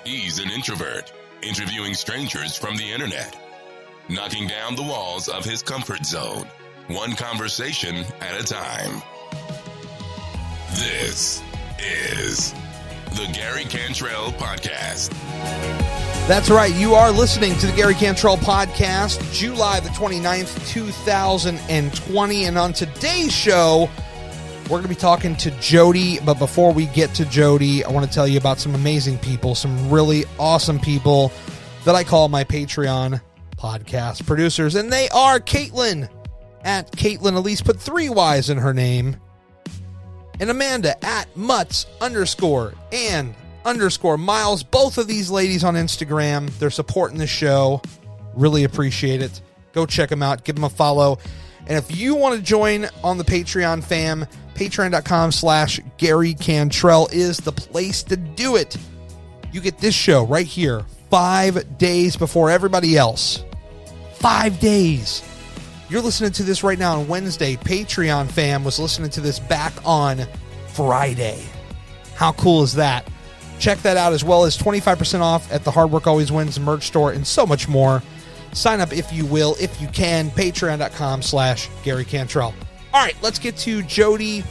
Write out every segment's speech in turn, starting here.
He's an introvert, interviewing strangers from the internet, knocking down the walls of his comfort zone, one conversation at a time. This is the Gary Cantrell Podcast. That's right. You are listening to the Gary Cantrell Podcast, July the 29th, 2020. And on today's show, we're going to be talking to Jodie. But before we get to Jodie, I want to tell you about some amazing people, some really awesome people that I call my Patreon podcast producers. And they are Caitlin at Caitlin Elise, put 3 Y's in her name, and Amanda at Mutts_and_Miles. Both of these ladies on Instagram. They're supporting the show. Really appreciate it. Go check them out. Give them a follow. And if you want to join on the Patreon fam, patreon.com/Gary Cantrell is the place to do it. You get this show right here 5 days before everybody else. 5 days. You're listening to this right now on Wednesday. Patreon fam was listening to this back on Friday. How cool is that? Check that out, as well as 25% off at the Hard Work Always Wins merch store and so much more. Sign up if you will, if you can. Patreon.com/Gary Cantrell. All right, let's get to Jodie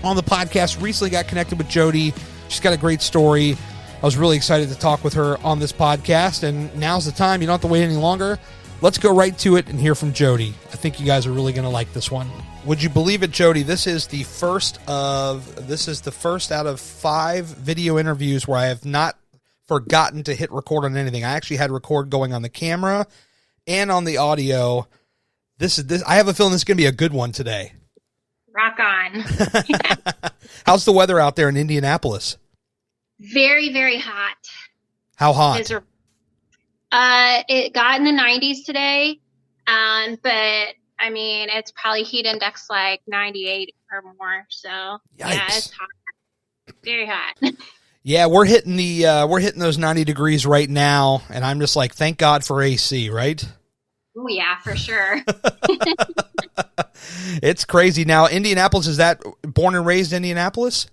on the podcast. Recently got connected with Jodie. She's got a great story. I was really excited to talk with her on this podcast, and now's the time. You don't have to wait any longer. Let's go right to it and hear from Jodie. I think you guys are really going to like this one. Would you believe it, Jodie? This is the first out of 5 video interviews where I have not forgotten to hit record on anything. I actually had record going on the camera and on the audio. I have a feeling this is going to be a good one today. Rock on. How's the weather out there in Indianapolis? Very, very hot. How hot? It got in the 90s today, but I mean, it's probably heat index like 98 or more. So Yikes. Yeah, it's hot. Very hot. Yeah, we're hitting those 90 degrees right now, and I'm just like, thank God for AC, right? Oh yeah, for sure. It's crazy. Now, Indianapolis, is that born and raised Indianapolis?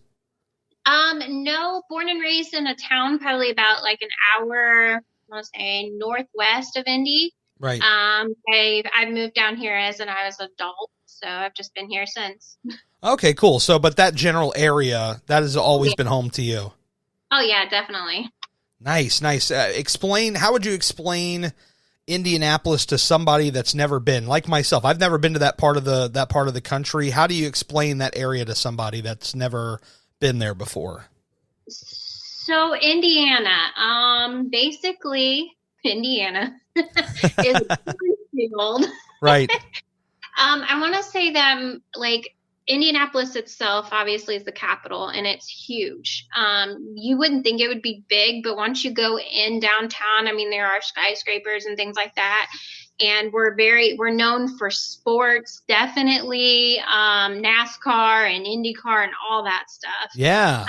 No, born and raised in a town probably about like an hour, I want to say, northwest of Indy. Right. I've moved down here I was an adult, so I've just been here since. Okay, cool. So, but that general area, that has always been home to you. Oh yeah, definitely. Nice. How would you explain Indianapolis to somebody that's never been, like myself? I've never been to that part of the country. How do you explain that area to somebody that's never been there before? So Indiana, basically Indiana is a field. Right. I want to say that like Indianapolis itself obviously is the capital and it's huge. You wouldn't think it would be big, but once you go in downtown, I mean, there are skyscrapers and things like that. And we're known for sports, definitely, NASCAR and IndyCar and all that stuff. Yeah.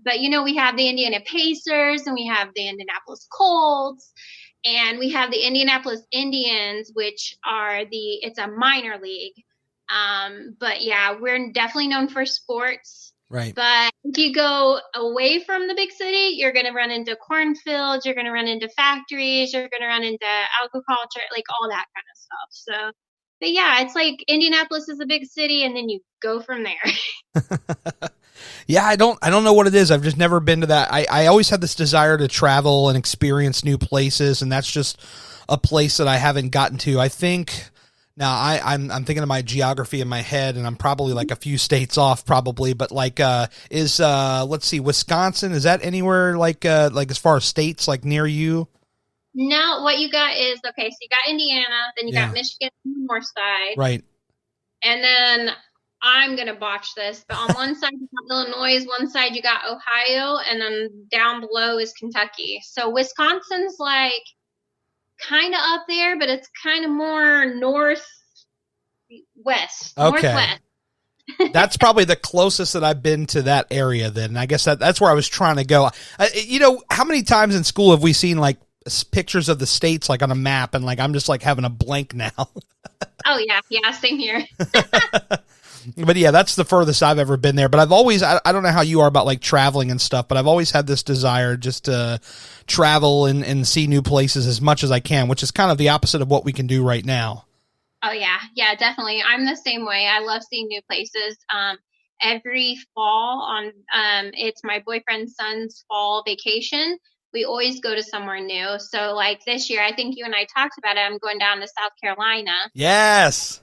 But we have the Indiana Pacers and we have the Indianapolis Colts and we have the Indianapolis Indians, which it's a minor league. But yeah, we're definitely known for sports. Right. But if you go away from the big city, you're going to run into cornfields, you're going to run into factories, you're going to run into agriculture, like all that kind of stuff. So, but yeah, it's like Indianapolis is a big city and then you go from there. Yeah, I don't know what it is. I've just never been to that. I always had this desire to travel and experience new places, and that's just a place that I haven't gotten to. I think now I'm thinking of my geography in my head, and I'm probably like a few states off, probably. But like, let's see, Wisconsin, is that anywhere like as far as states like near you? No, what you got is so you got Indiana, then you got Michigan on the north side, right, and then I'm going to botch this, but on one side you got Illinois, one side you got Ohio, and then down below is Kentucky. So Wisconsin's like kind of up there, but it's kind of more northwest. Okay. Northwest. That's probably the closest that I've been to that area then. I guess that's where I was trying to go. How many times in school have we seen like pictures of the states like on a map, and like I'm just like having a blank now. Oh, yeah. Yeah, same here. But yeah, that's the furthest I've ever been there. But I've always, I don't know how you are about like traveling and stuff, but I've always had this desire just to travel and see new places as much as I can, which is kind of the opposite of what we can do right now. Oh yeah, definitely. I'm the same way. I love seeing new places. Every fall it's my boyfriend's son's fall vacation. We always go to somewhere new. So like this year, I think you and I talked about it. I'm going down to South Carolina. Yes.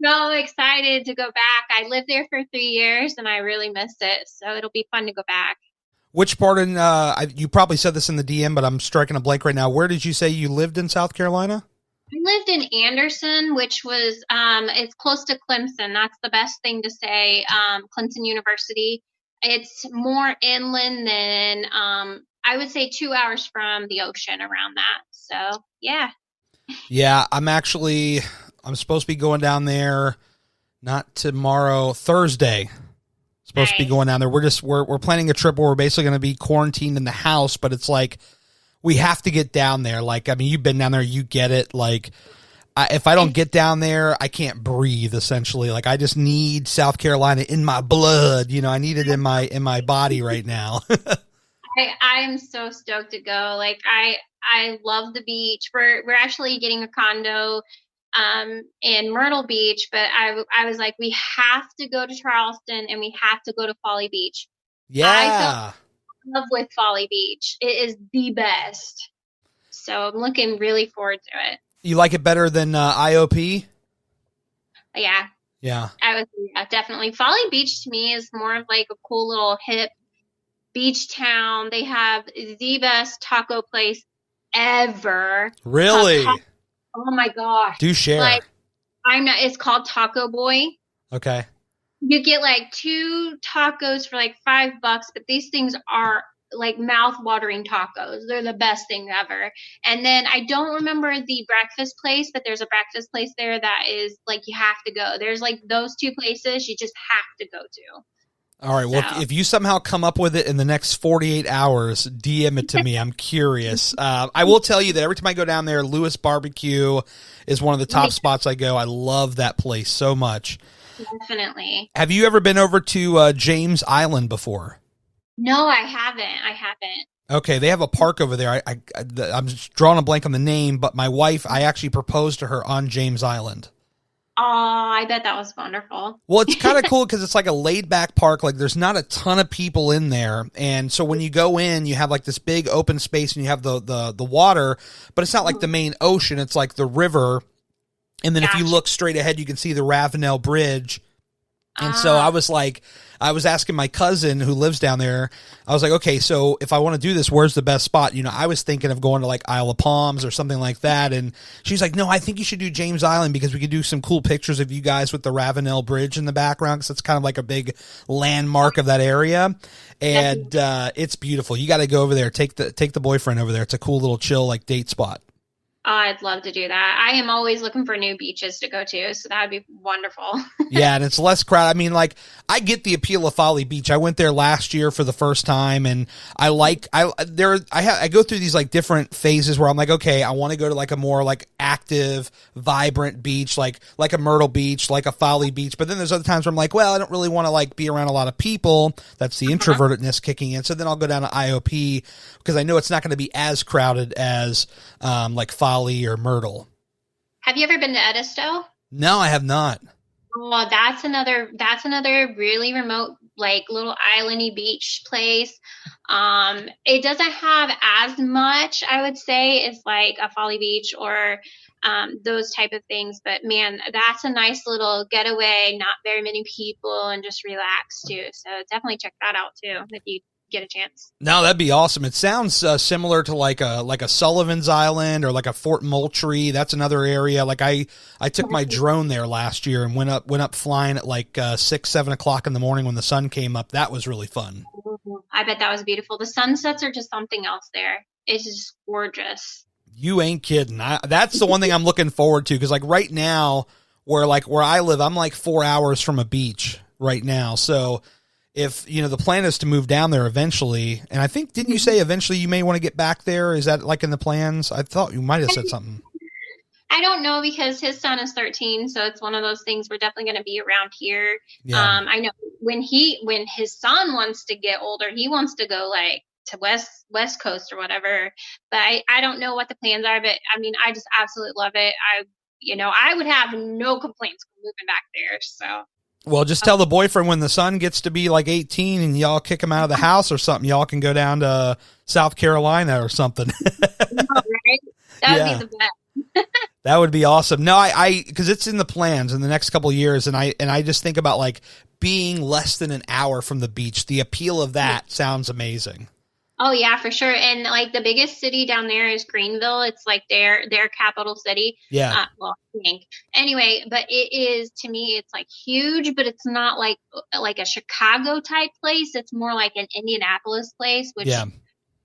So excited to go back. I lived there for 3 years and I really miss it. So it'll be fun to go back. Which part you probably said this in the DM, but I'm striking a blank right now. Where did you say you lived in South Carolina? I lived in Anderson, which was, it's close to Clemson. That's the best thing to say. Clemson University. It's more inland than, I would say 2 hours from the ocean around that. So yeah. Yeah. I'm supposed to be going down there, not tomorrow, Thursday. Supposed to be going down there. We're planning a trip where we're basically going to be quarantined in the house, but it's like, we have to get down there. Like, I mean, you've been down there, you get it. Like, if I don't get down there, I can't breathe, essentially. Like, I just need South Carolina in my blood. You know, I need it in my body right now. I'm so stoked to go. Like, I love the beach. We're actually getting a condo in Myrtle Beach, but I was like, we have to go to Charleston and we have to go to Folly Beach. Yeah. Love with Folly Beach. It is the best. So I'm looking really forward to it. You like it better than IOP? Yeah. Yeah. Definitely. Folly Beach to me is more of like a cool little hip beach town. They have the best taco place ever. Really? Oh my gosh. Do share. Like, it's called Taco Boy. Okay. You get like 2 tacos for like $5, but these things are like mouth-watering tacos. They're the best thing ever. And then I don't remember the breakfast place, but there's a breakfast place there that is like you have to go. There's like those 2 places you just have to go to. All right. Well, if you somehow come up with it in the next 48 hours, DM it to me. I'm curious. I will tell you that every time I go down there, Lewis Barbecue is one of the top spots I go. I love that place so much. Definitely. Have you ever been over to James Island before? No, I haven't. Okay, they have a park over there. I'm just drawing a blank on the name, but my wife, I actually proposed to her on James Island. Oh, I bet that was wonderful. Well, it's kind of cool because it's like a laid-back park. Like, there's not a ton of people in there, and so when you go in, you have like this big open space, and you have the water, but it's not like the main ocean. It's like the river. And then if you look straight ahead, you can see the Ravenel Bridge. And so I was asking my cousin who lives down there, I was like, okay, so if I want to do this, where's the best spot? You know, I was thinking of going to like Isle of Palms or something like that. And she's like, no, I think you should do James Island because we could do some cool pictures of you guys with the Ravenel Bridge in the background because it's kind of like a big landmark of that area. And it's beautiful. You got to go over there. Take the boyfriend over there. It's a cool little chill like date spot. Oh, I'd love to do that. I am always looking for new beaches to go to, so that would be wonderful. Yeah, and it's less crowded. I mean, like, I get the appeal of Folly Beach. I went there last year for the first time, and I go through these like different phases where I'm like, okay, I want to go to like a more like active, vibrant beach, like a Myrtle Beach, like a Folly Beach. But then there's other times where I'm like, well, I don't really want to like be around a lot of people. That's the introvertedness kicking in. So then I'll go down to IOP because I know it's not going to be as crowded as like Folly or Myrtle. Have you ever been to Edisto? No, I have not. Oh, that's another really remote, like little islandy beach place. It doesn't have as much, I would say, as like a Folly Beach or those type of things. But man, that's a nice little getaway. Not very many people, and just relax too. So definitely check that out too if you get a chance. No, that'd be awesome. It sounds similar to like a Sullivan's Island or like a Fort Moultrie. That's another area. Like I took my drone there last year and went up flying at like 6-7 o'clock in the morning when the sun came up. That was really fun. I bet that was beautiful. The sunsets are just something else there. It's just gorgeous. You ain't kidding. That's the one thing I'm looking forward to because like right now where I live, I'm like 4 hours from a beach right now. So if, you know, the plan is to move down there eventually, and I think, didn't you say eventually you may want to get back there? Is that like in the plans? I thought you might have said something. I don't know because his son is 13, so it's one of those things we're definitely going to be around here. Yeah. I know when his son wants to get older, he wants to go like to West Coast or whatever. But I don't know what the plans are. But I mean, I just absolutely love it. I would have no complaints moving back there. So. Well, just tell the boyfriend when the son gets to be like 18 and y'all kick him out of the house or something, y'all can go down to South Carolina or something. Right? That would be the best. That would be awesome. No, because it's in the plans in the next couple of years, and I just think about like being less than an hour from the beach. The appeal of that sounds amazing. Oh yeah, for sure. And like the biggest city down there is Greenville. It's like their capital city. Yeah. Well, I think. Anyway, but it is, to me, it's like huge, but it's not like a Chicago type place. It's more like an Indianapolis place, which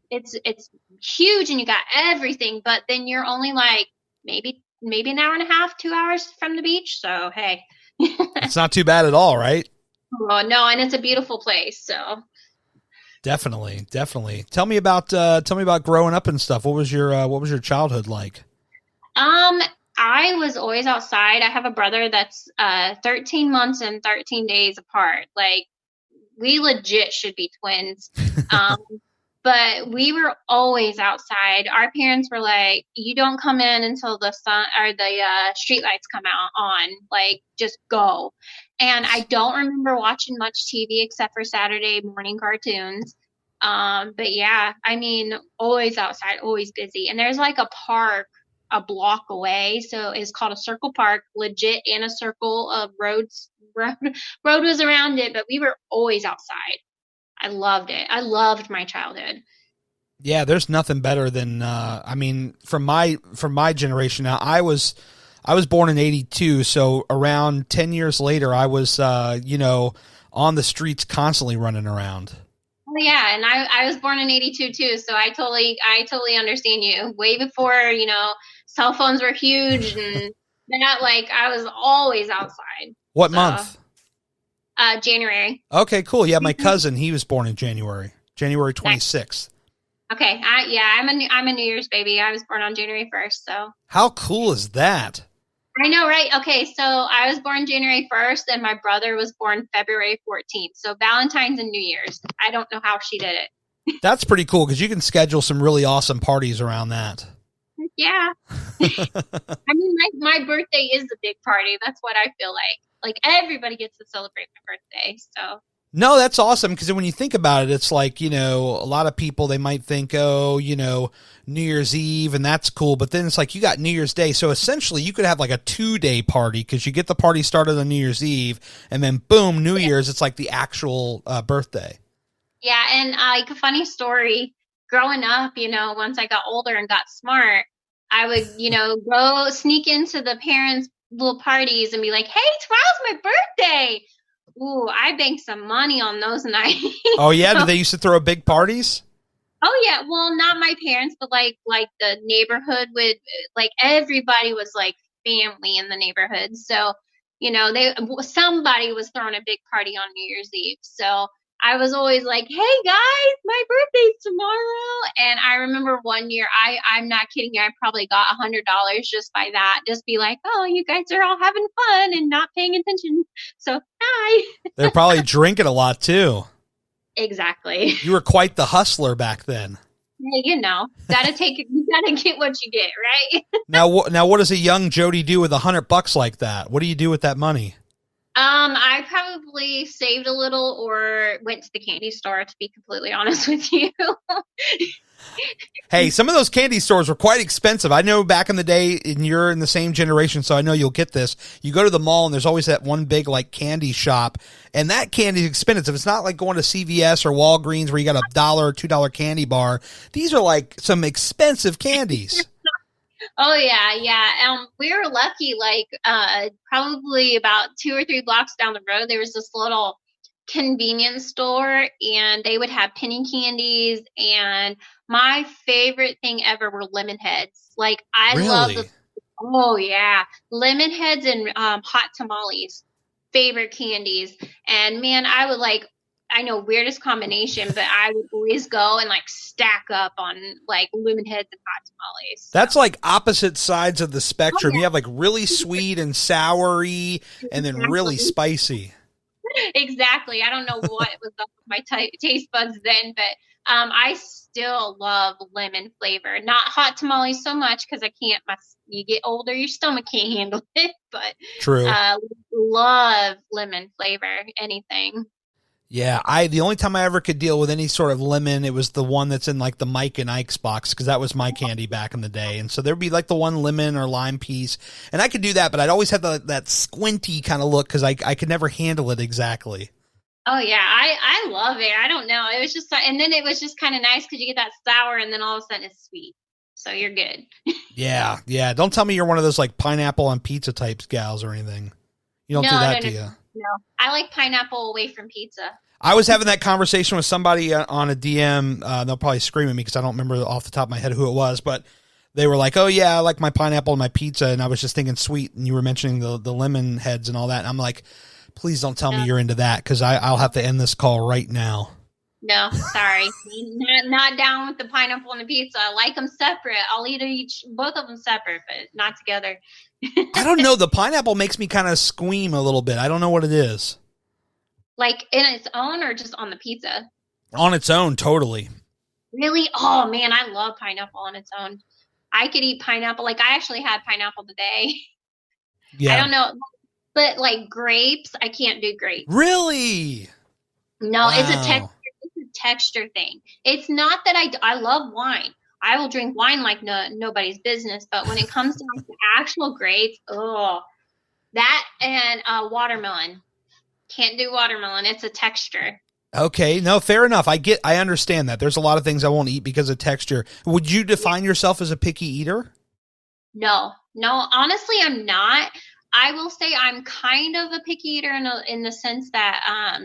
it's huge and you got everything, but then you're only like maybe an hour and a half, 2 hours from the beach. So hey. It's not too bad at all, right? Oh no, and it's a beautiful place. So Definitely. Tell me about growing up and stuff. What was your childhood like? I was always outside. I have a brother that's 13 months and 13 days apart. Like we legit should be twins. But we were always outside. Our parents were like, "You don't come in until the sun or the street lights come out on. Like, just go." And I don't remember watching much TV except for Saturday morning cartoons. But yeah, I mean, always outside, always busy. And there's like a park a block away, so it's called a circle park, legit, and a circle of road was around it. But we were always outside. I loved it. I loved my childhood. Yeah, there's nothing better than from my generation. Now, I was born in 82, so around 10 years later I was on the streets constantly running around. Oh yeah, and I was born in 82 too, so I totally understand you. Way before, cell phones were huge and that, like, I was always outside. What month? January. Okay, cool. Yeah, my cousin, he was born in January 26th. Okay. I'm a New Year's baby. I was born on January 1st. So how cool is that? I know, right? Okay, so I was born January 1st, and my brother was born February 14th. So Valentine's and New Year's. I don't know how she did it. That's pretty cool because you can schedule some really awesome parties around that. Yeah. I mean, my birthday is a big party. That's what I feel like. Like everybody gets to celebrate my birthday. So. No, that's awesome because when you think about it, it's like, a lot of people, they might think, New Year's Eve, and that's cool. But then it's like you got New Year's Day. So essentially you could have like a 2-day party because you get the party started on New Year's Eve and then boom, New Year's, it's like the actual birthday. Yeah. And like a funny story, growing up, once I got older and got smart, I would, go sneak into the parents' little parties and be like, "Hey, tomorrow's my birthday." Ooh, I banked some money on those nights. Oh yeah, did they used to throw big parties? Oh yeah, well, not my parents, but like the neighborhood would, like, everybody was like family in the neighborhood. So, somebody was throwing a big party on New Year's Eve. So I was always like, "Hey guys, my birthday's tomorrow." And I remember one year, I'm not kidding you, I probably got $100 just by that. Just be like, "Oh, you guys are all having fun and not paying attention. So hi." They're probably drinking a lot too. Exactly. You were quite the hustler back then. You gotta get what you get, right? Now what does a young Jodie do with $100 like that? What do you do with that money? I probably saved a little or went to the candy store, to be completely honest with you. Hey, some of those candy stores were quite expensive. I know back in the day, and you're in the same generation, so I know you'll get this. You go to the mall, and there's always that one big, like, candy shop, and that candy is expensive. It's not like going to CVS or Walgreens where you got $1 or $2 candy bar. These are, like, some expensive candies. Oh yeah. We were lucky, like, probably about 2 or 3 blocks down the road, there was this little convenience store, and they would have penny candies, and my favorite thing ever were lemon heads. Like, I love lemon heads and hot tamales, favorite candies. And man, I would, like, I know, weirdest combination, but I would always go and like stack up on like lemon heads and hot tamales. So. That's like opposite sides of the spectrum. Oh, yeah. You have like really sweet and soury, and then really spicy. Exactly. I don't know what was up with my taste buds then, but I still love lemon flavor. Not hot tamales so much because I can't. You get older, your stomach can't handle it. But true. Love lemon flavor. Anything. Yeah, the only time I ever could deal with any sort of lemon, it was the one that's in like the Mike and Ike's box, because that was my candy back in the day. And so there'd be like the one lemon or lime piece, and I could do that, but I'd always have that squinty kind of look because I could never handle it exactly. Oh yeah, I love it. I don't know, it was just, and then it was just kind of nice because you get that sour, and then all of a sudden it's sweet, so you're good. Yeah. Don't tell me you're one of those like pineapple on pizza types gals or anything. You don't do that, do you? No, I like pineapple away from pizza. I was having that conversation with somebody on a DM. They'll probably scream at me because I don't remember off the top of my head who it was, but they were like, "Oh yeah, I like my pineapple on my pizza," and I was just thinking sweet, and you were mentioning the lemon heads and all that, and I'm like, please don't tell me you're into that, because I'll have to end this call right now. No, sorry, not down with the pineapple on the pizza. I like them separate. I'll eat both of them separate, but not together. I don't know. The pineapple makes me kind of squeam a little bit. I don't know what it is. Like in its own or just on the pizza? On its own, totally. Really? Oh man, I love pineapple on its own. I could eat pineapple. Like I actually had pineapple today. Yeah. I don't know, but like grapes, I can't do grapes. Really? No, wow. It's a texture thing. It's not that I love wine. I will drink wine like nobody's business, but when it comes down to actual grapes, that and watermelon. Can't do watermelon. It's a texture. Okay. No, fair enough. I understand that. There's a lot of things I won't eat because of texture. Would you define yourself as a picky eater? No, honestly, I'm not. I will say I'm kind of a picky eater in the sense that,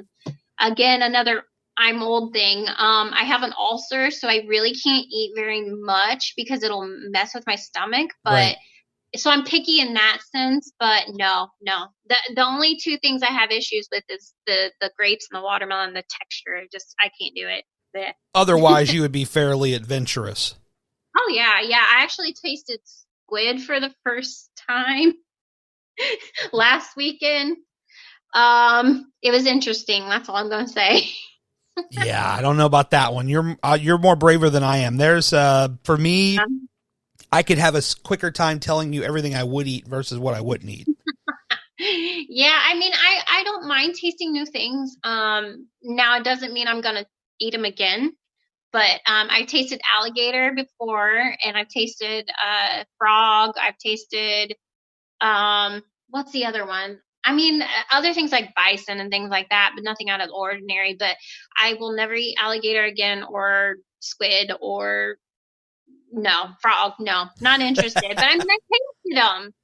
again, another I'm old thing. I have an ulcer, so I really can't eat very much because it'll mess with my stomach. But right. So I'm picky in that sense. But no. The only two things I have issues with is the grapes and the watermelon. The texture, I can't do it. Blech. Otherwise, you would be fairly adventurous. Oh yeah. I actually tasted squid for the first time last weekend. It was interesting. That's all I'm going to say. Yeah, I don't know about that one. You're more braver than I am. There's for me, I could have a quicker time telling you everything I would eat versus what I wouldn't eat. Yeah, I mean, I don't mind tasting new things. Now it doesn't mean I'm gonna eat them again, but I tasted alligator before, and I've tasted frog. I've tasted what's the other one? I mean, other things like bison and things like that, but nothing out of the ordinary. But I will never eat alligator again, or squid, or frog. No, not interested. But I mean, I tasted them.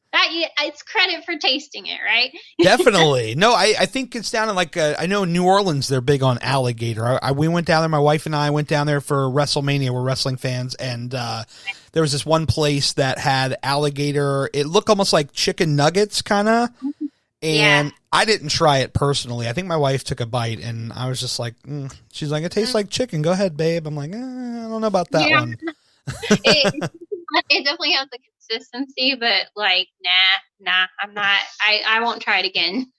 It's credit for tasting it, right? Definitely. No, I think it's down in like, I know in New Orleans, they're big on alligator. We went down there, my wife and I went down there for WrestleMania. We're wrestling fans. And there was this one place that had alligator. It looked almost like chicken nuggets, kind of. And I didn't try it personally. I think my wife took a bite, and I was just like, she's like, it tastes like chicken. Go ahead, babe. I'm like, I don't know about that one. It definitely has the consistency, but like, nah, I'm not. I won't try it again.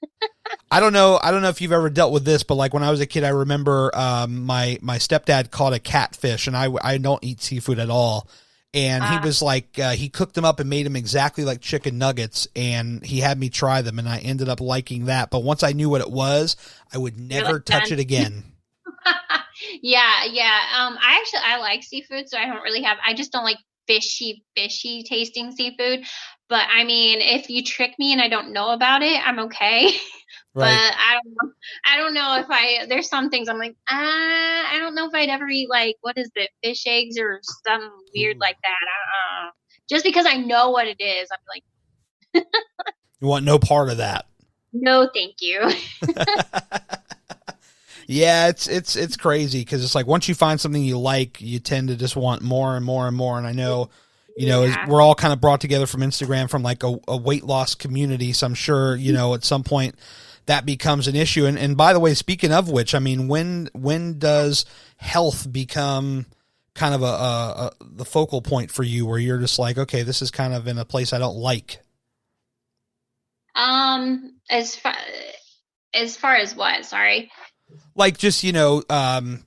I don't know if you've ever dealt with this, but like when I was a kid, I remember my stepdad caught a catfish, and I don't eat seafood at all. And he was like, he cooked them up and made them exactly like chicken nuggets, and he had me try them, and I ended up liking that. But once I knew what it was, I would never touch it again. Yeah. I like seafood, so I just don't like fishy tasting seafood. But I mean, if you trick me and I don't know about it, I'm okay. Right. But I don't know if there's some things I'm like, I don't know if I'd ever eat like, what is it, fish eggs or something weird like that. Just because I know what it is, I'm like, you want no part of that. No, thank you. Yeah, it's crazy because it's like once you find something you like, you tend to just want more and more and more. And I know, we're all kind of brought together from Instagram from like a weight loss community. So I'm sure, at some point that becomes an issue. And by the way, speaking of which, I mean, when does health become kind of the focal point for you, where you're just like, okay, this is kind of in a place I don't like? As far as what? Sorry. Like just, getting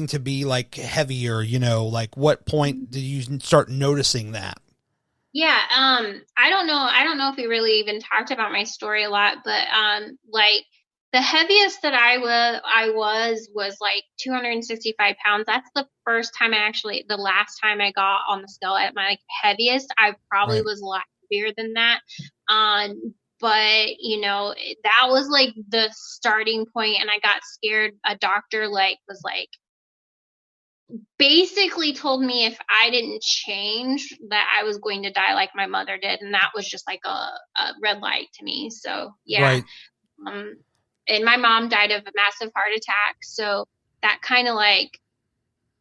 to be like heavier, like what point did you start noticing that? Yeah, I don't know. I don't know if we really even talked about my story a lot, but like the heaviest that I was like 265 pounds. That's the last time I got on the scale at my like heaviest. I probably Right. was a lot heavier than that. But that was like the starting point, and I got scared. A doctor was like basically told me if I didn't change that I was going to die like my mother did, and that was just like a red light to me. So yeah. Right. And my mom died of a massive heart attack, so that kind of like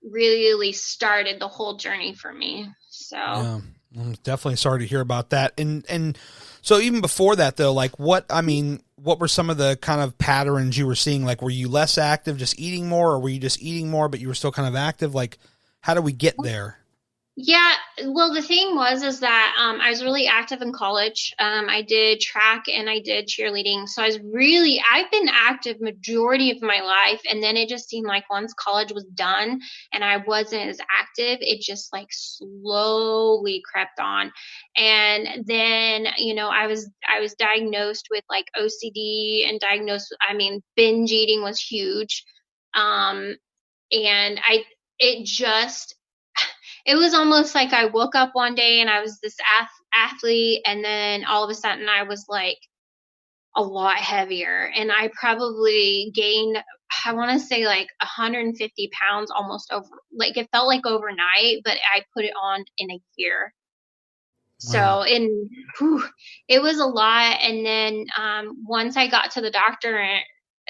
really started the whole journey for me. So Yeah, I'm definitely sorry to hear about that. And so even before that though, like what were some of the kind of patterns you were seeing? Like, were you less active, just eating more, or were you just eating more, but you were still kind of active? Like, how do we get there? Yeah, well, the thing is that I was really active in college. I did track and I did cheerleading. So I've been active majority of my life. And then it just seemed like once college was done and I wasn't as active, it just like slowly crept on. And then, I was diagnosed with like OCD and binge eating was huge. And it just, it was almost like I woke up one day and I was this athlete, and then all of a sudden I was like a lot heavier, and I probably gained, I want to say like 150 pounds almost over, like it felt like overnight, but I put it on in a year. Wow. So, it was a lot. And then once I got to the doctor,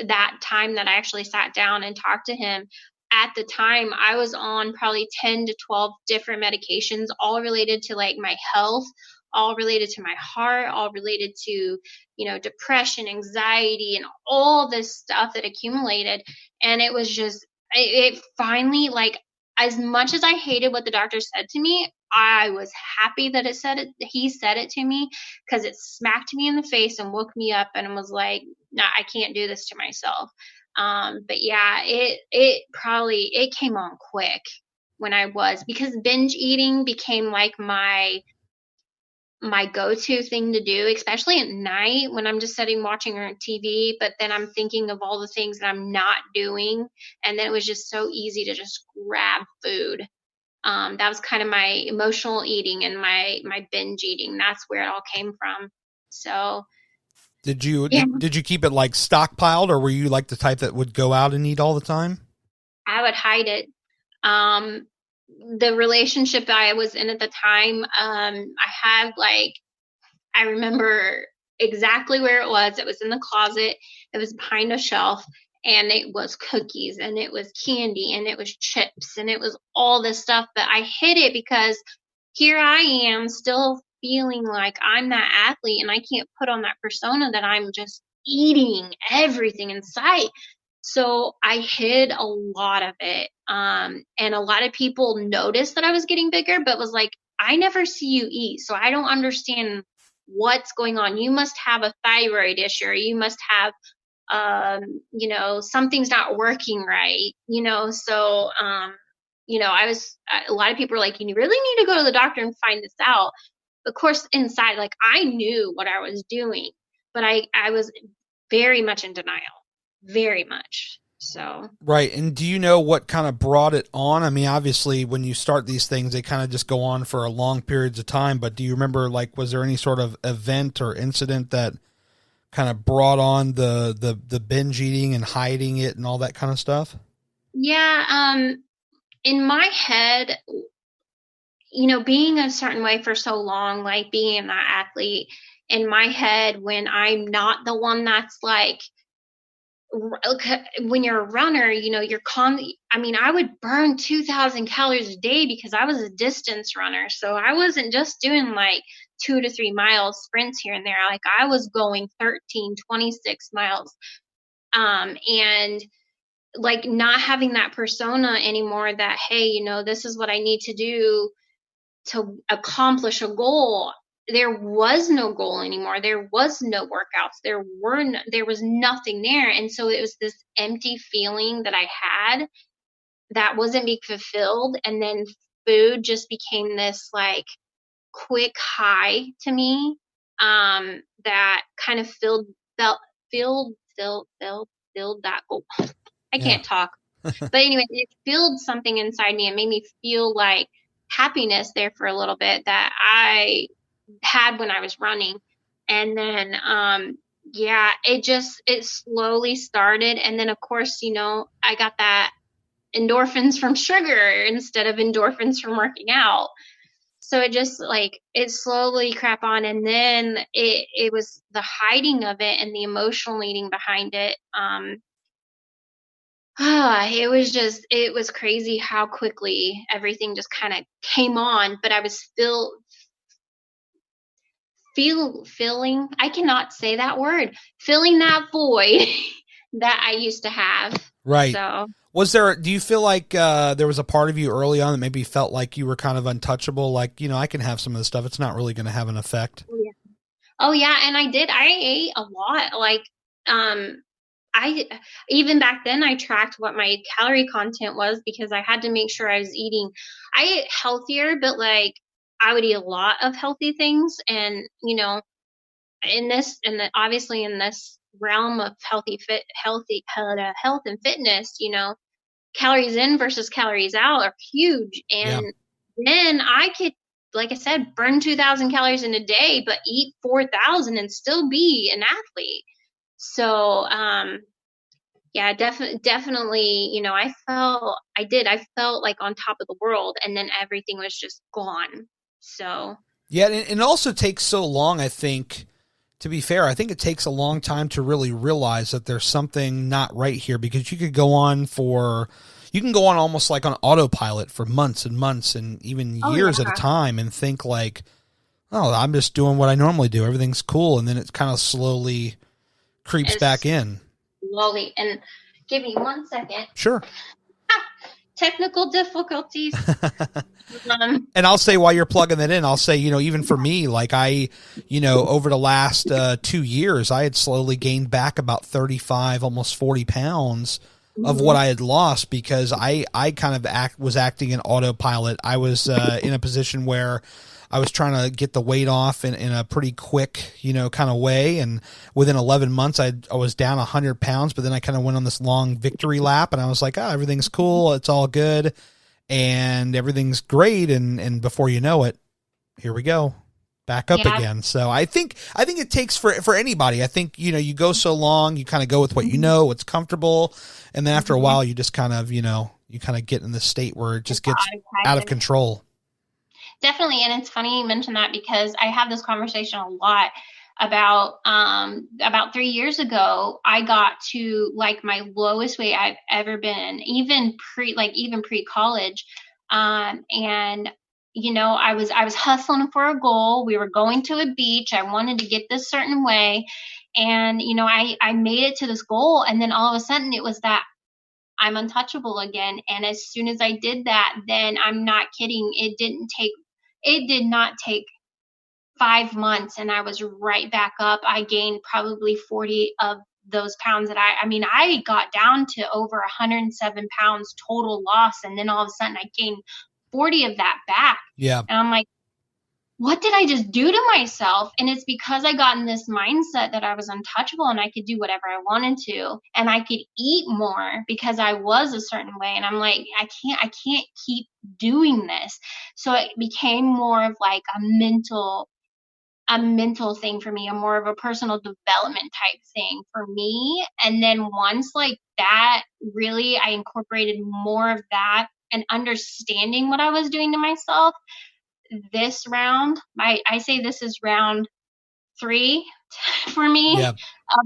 that time that I actually sat down and talked to him, at the time I was on probably 10 to 12 different medications, all related to like my health, all related to my heart, all related to, depression, anxiety, and all this stuff that accumulated. And it was just, it finally, like, as much as I hated what the doctor said to me, I was happy that he said it to me, because it smacked me in the face and woke me up and was like, no, I can't do this to myself. But yeah, it came on quick because binge eating became like my go-to thing to do, especially at night when I'm just sitting watching TV, but then I'm thinking of all the things that I'm not doing. And then it was just so easy to just grab food. That was kind of my emotional eating and my binge eating. That's where it all came from. So yeah, Did you keep it like stockpiled, or were you like the type that would go out and eat all the time? I would hide it. The relationship that I was in at the time, I remember exactly where it was. It was in the closet. It was behind a shelf, and it was cookies, and it was candy, and it was chips, and it was all this stuff. But I hid it because here I am still feeling like I'm that athlete, and I can't put on that persona that I'm just eating everything in sight. So I hid a lot of it. And a lot of people noticed that I was getting bigger, but was like, I never see you eat, so I don't understand what's going on. You must have a thyroid issue, or you must have, something's not working right, So, a lot of people were like, you really need to go to the doctor and find this out. Of course, inside, like, I knew what I was doing, but I was very much in denial, very much. So, Right. And do you know what kind of brought it on? I mean, obviously when you start these things, they kind of just go on for a long periods of time, but do you remember, like, was there any sort of event or incident that kind of brought on the binge eating and hiding it and all that kind of stuff? yeah, in my head, being a certain way for so long, like being that athlete, in my head, when I'm not the one that's like, when you're a runner, I would burn 2,000 calories a day because I was a distance runner. So I wasn't just doing like 2 to 3 miles sprints here and there. Like I was going 13, 26 miles. And like not having that persona anymore that, hey, you know, this is what I need to do to accomplish a goal. There was no goal anymore. There was no workouts. There was nothing there. And so it was this empty feeling that I had that wasn't being fulfilled. And then food just became this like quick high to me, that kind of filled that goal. I can't talk. But anyway, it filled something inside me and made me feel like happiness there for a little bit that I had when I was running. And then, it slowly started. And then of course, you know, I got that endorphins from sugar instead of endorphins from working out. So it just like, it slowly crap on. And then it was the hiding of it and the emotional eating behind it. It was crazy how quickly everything just kind of came on, but I was still feeling, I cannot say that word, filling that void that I used to have. Right. So do you feel like there was a part of you early on that maybe felt like you were kind of untouchable? Like, you know, I can have some of this stuff. It's not really going to have an effect. Oh yeah. And I ate a lot. Like, I even back then I tracked what my calorie content was because I had to make sure I was eating. I ate healthier, but like I would eat a lot of healthy things. And you know, obviously in this realm of health and fitness, you know, calories in versus calories out are huge. And then I could, like I said, burn 2,000 calories in a day, but eat 4,000 and still be an athlete. So, definitely, you know, I felt like on top of the world, and then everything was just gone. So. Yeah. And it also takes so long, I think, to be fair, I think it takes a long time to really realize that there's something not right here, because you can go on almost like on autopilot for months and months and even years at a time and think like, oh, I'm just doing what I normally do. Everything's cool. And then it kind of slowly creeps back in. Slowly. And give me 1 second. Sure. Technical difficulties. And I'll say, while you're plugging that in, I'll say, you know, even for me, like over the last 2 years, I had slowly gained back about 35, almost 40 pounds of what I had lost, because I kind of was acting in autopilot. I was in a position where I was trying to get the weight off in a pretty quick, you know, kind of way. And within 11 months, I was down 100 pounds, but then I kind of went on this long victory lap and I was like, everything's cool. It's all good. And everything's great. And before you know it, here we go, back up again. So I think it takes for anybody. I think, you know, you go so long, you kind of go with what you know, what's comfortable. And then after a while, you just kind of, you know, you kind of get in this state where it just gets out of control. Definitely. And it's funny you mention that, because I have this conversation a lot about 3 years ago, I got to like my lowest weight I've ever been, even pre-college. And you know, I was hustling for a goal. We were going to a beach. I wanted to get this certain way. And, you know, I made it to this goal. And then all of a sudden it was that I'm untouchable again. And as soon as I did that, then I'm not kidding, it did not take 5 months and I was right back up. I gained probably 40 of those pounds that I got down to over 107 pounds total loss. And then all of a sudden I gained 40 of that back. Yeah. And I'm like, what did I just do to myself? And it's because I got in this mindset that I was untouchable and I could do whatever I wanted to, and I could eat more because I was a certain way. And I'm like, I can't keep doing this. So it became more of like a mental thing for me, a more of a personal development type thing for me. And then once like that, really, I incorporated more of that and understanding what I was doing to myself. This round, I say this is round 3 for me of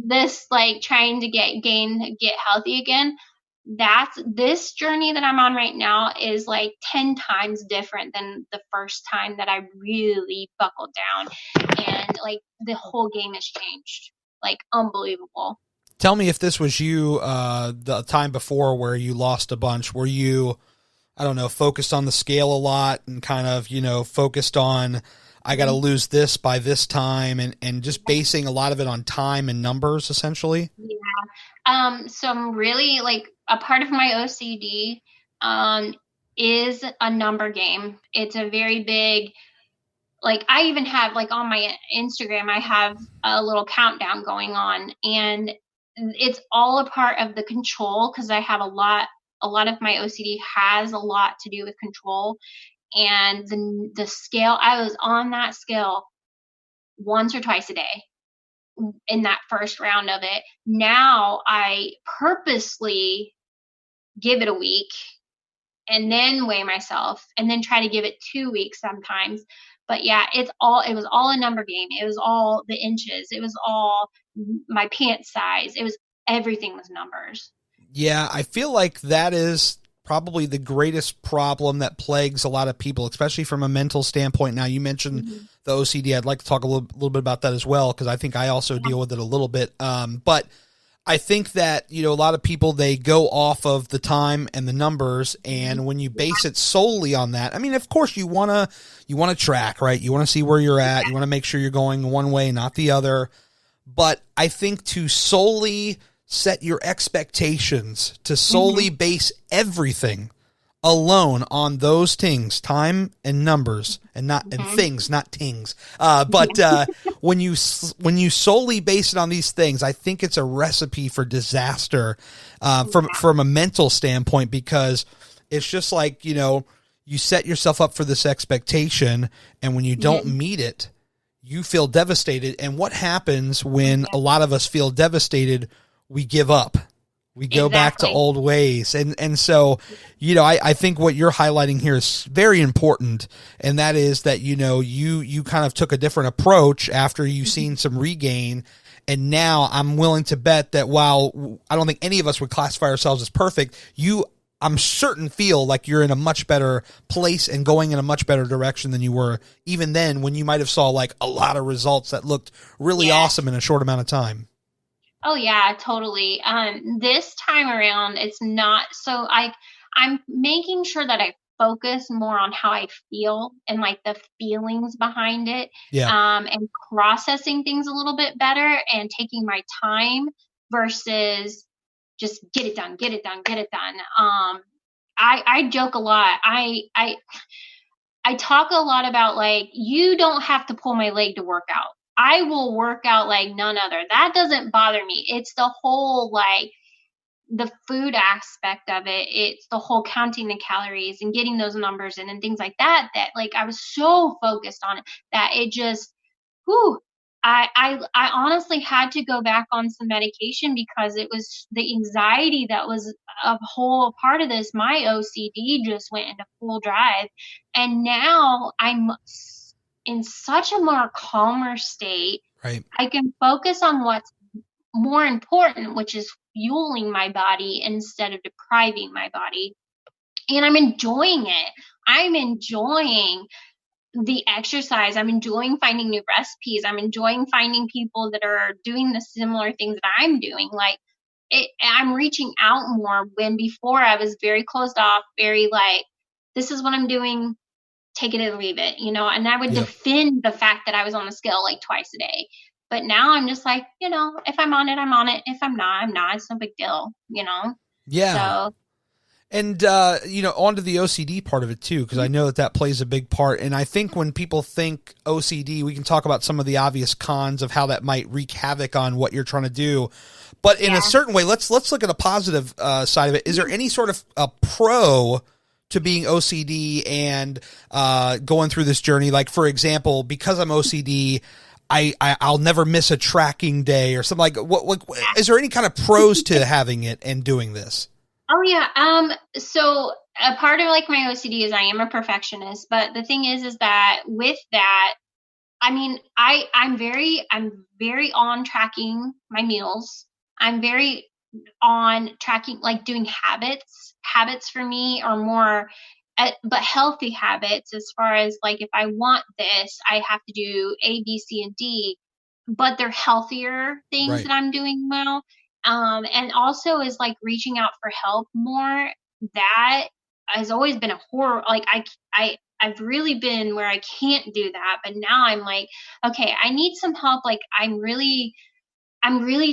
this, like trying to get healthy again. this journey that I'm on right now is like 10 times different than the first time that I really buckled down, and like the whole game has changed, like unbelievable. Tell me if this was you, the time before where you lost a bunch. Were you, I don't know, focused on the scale a lot and kind of, focused on, I got to lose this by this time, and just basing a lot of it on time and numbers, essentially? Yeah. So I'm really like, a part of my OCD is a number game. It's a very big, like, I even have, like, on my Instagram, I have a little countdown going on, and it's all a part of the control, because I have a lot of my OCD has a lot to do with control. And the scale, I was on that scale once or twice a day in that first round of it. Now I purposely give it a week and then weigh myself, and then try to give it 2 weeks sometimes. But yeah, it was all a number game. It was all the inches. It was all my pants size. Everything was numbers. Yeah, I feel like that is probably the greatest problem that plagues a lot of people, especially from a mental standpoint. Now, you mentioned the OCD. I'd like to talk a little bit about that as well, because I think I also deal with it a little bit. But I think that, a lot of people, they go off of the time and the numbers, and when you base it solely on that, I mean, of course you want to track, right? You want to see where you're at. You want to make sure you're going one way, not the other. But I think to solely set your expectations, to solely base everything alone on those things, time and numbers, and things, not tings. But when you solely base it on these things, I think it's a recipe for disaster from a mental standpoint, because it's just like, you set yourself up for this expectation, and when you don't meet it, you feel devastated. And what happens when a lot of us feel devastated? We give up. We go back to old ways. And so, I think what you're highlighting here is very important. And that is that, you kind of took a different approach after you've seen some regain. And now I'm willing to bet that while I don't think any of us would classify ourselves as perfect, I'm certain feel like you're in a much better place and going in a much better direction than you were even then, when you might have saw like a lot of results that looked really awesome in a short amount of time. Oh yeah, totally. This time around, it's not so. I'm making sure that I focus more on how I feel and like the feelings behind it. And processing things a little bit better and taking my time versus just get it done, get it done, get it done. I joke a lot. I talk a lot about, like, you don't have to pull my leg to work out. I will work out like none other. That doesn't bother me. It's the whole, like, the food aspect of it. It's the whole counting the calories and getting those numbers in and things like that, that, like, I was so focused on it that it just, whew, I honestly had to go back on some medication, because it was the anxiety that was a whole part of this. My OCD just went into full drive, and now I'm in such a more calmer state. Right. I can focus on what's more important, which is fueling my body instead of depriving my body. And I'm enjoying it. I'm enjoying the exercise. I'm enjoying finding new recipes. I'm enjoying finding people that are doing the similar things that I'm doing. Like, I'm reaching out more, when before I was very closed off, very like, this is what I'm doing, take it or leave it, and I would defend the fact that I was on the scale like twice a day. But now I'm just like, if I'm on it, I'm on it. If I'm not, I'm not. It's no big deal, Yeah. So. And, onto the OCD part of it too, because I know that plays a big part. And I think when people think OCD, we can talk about some of the obvious cons of how that might wreak havoc on what you're trying to do. But in a certain way, let's look at a positive side of it. Is there any sort of a pro to being OCD and going through this journey? Like, for example, because I'm OCD, I'll never miss a tracking day or something. Like, what is there any kind of pros to having it and doing this? Oh yeah. So a part of, like, my OCD is I am a perfectionist, but the thing is that with that, I mean, I'm very on tracking my meals. I'm very on tracking, like doing habits for me are more, but healthy habits, as far as like, if I want this, I have to do A, B, C, and D, but they're healthier things Right. that I'm doing now. And also is like reaching out for help more. That has always been a horror. Like I've really been where I can't do that, but now I'm like, okay, I need some help. Like I'm really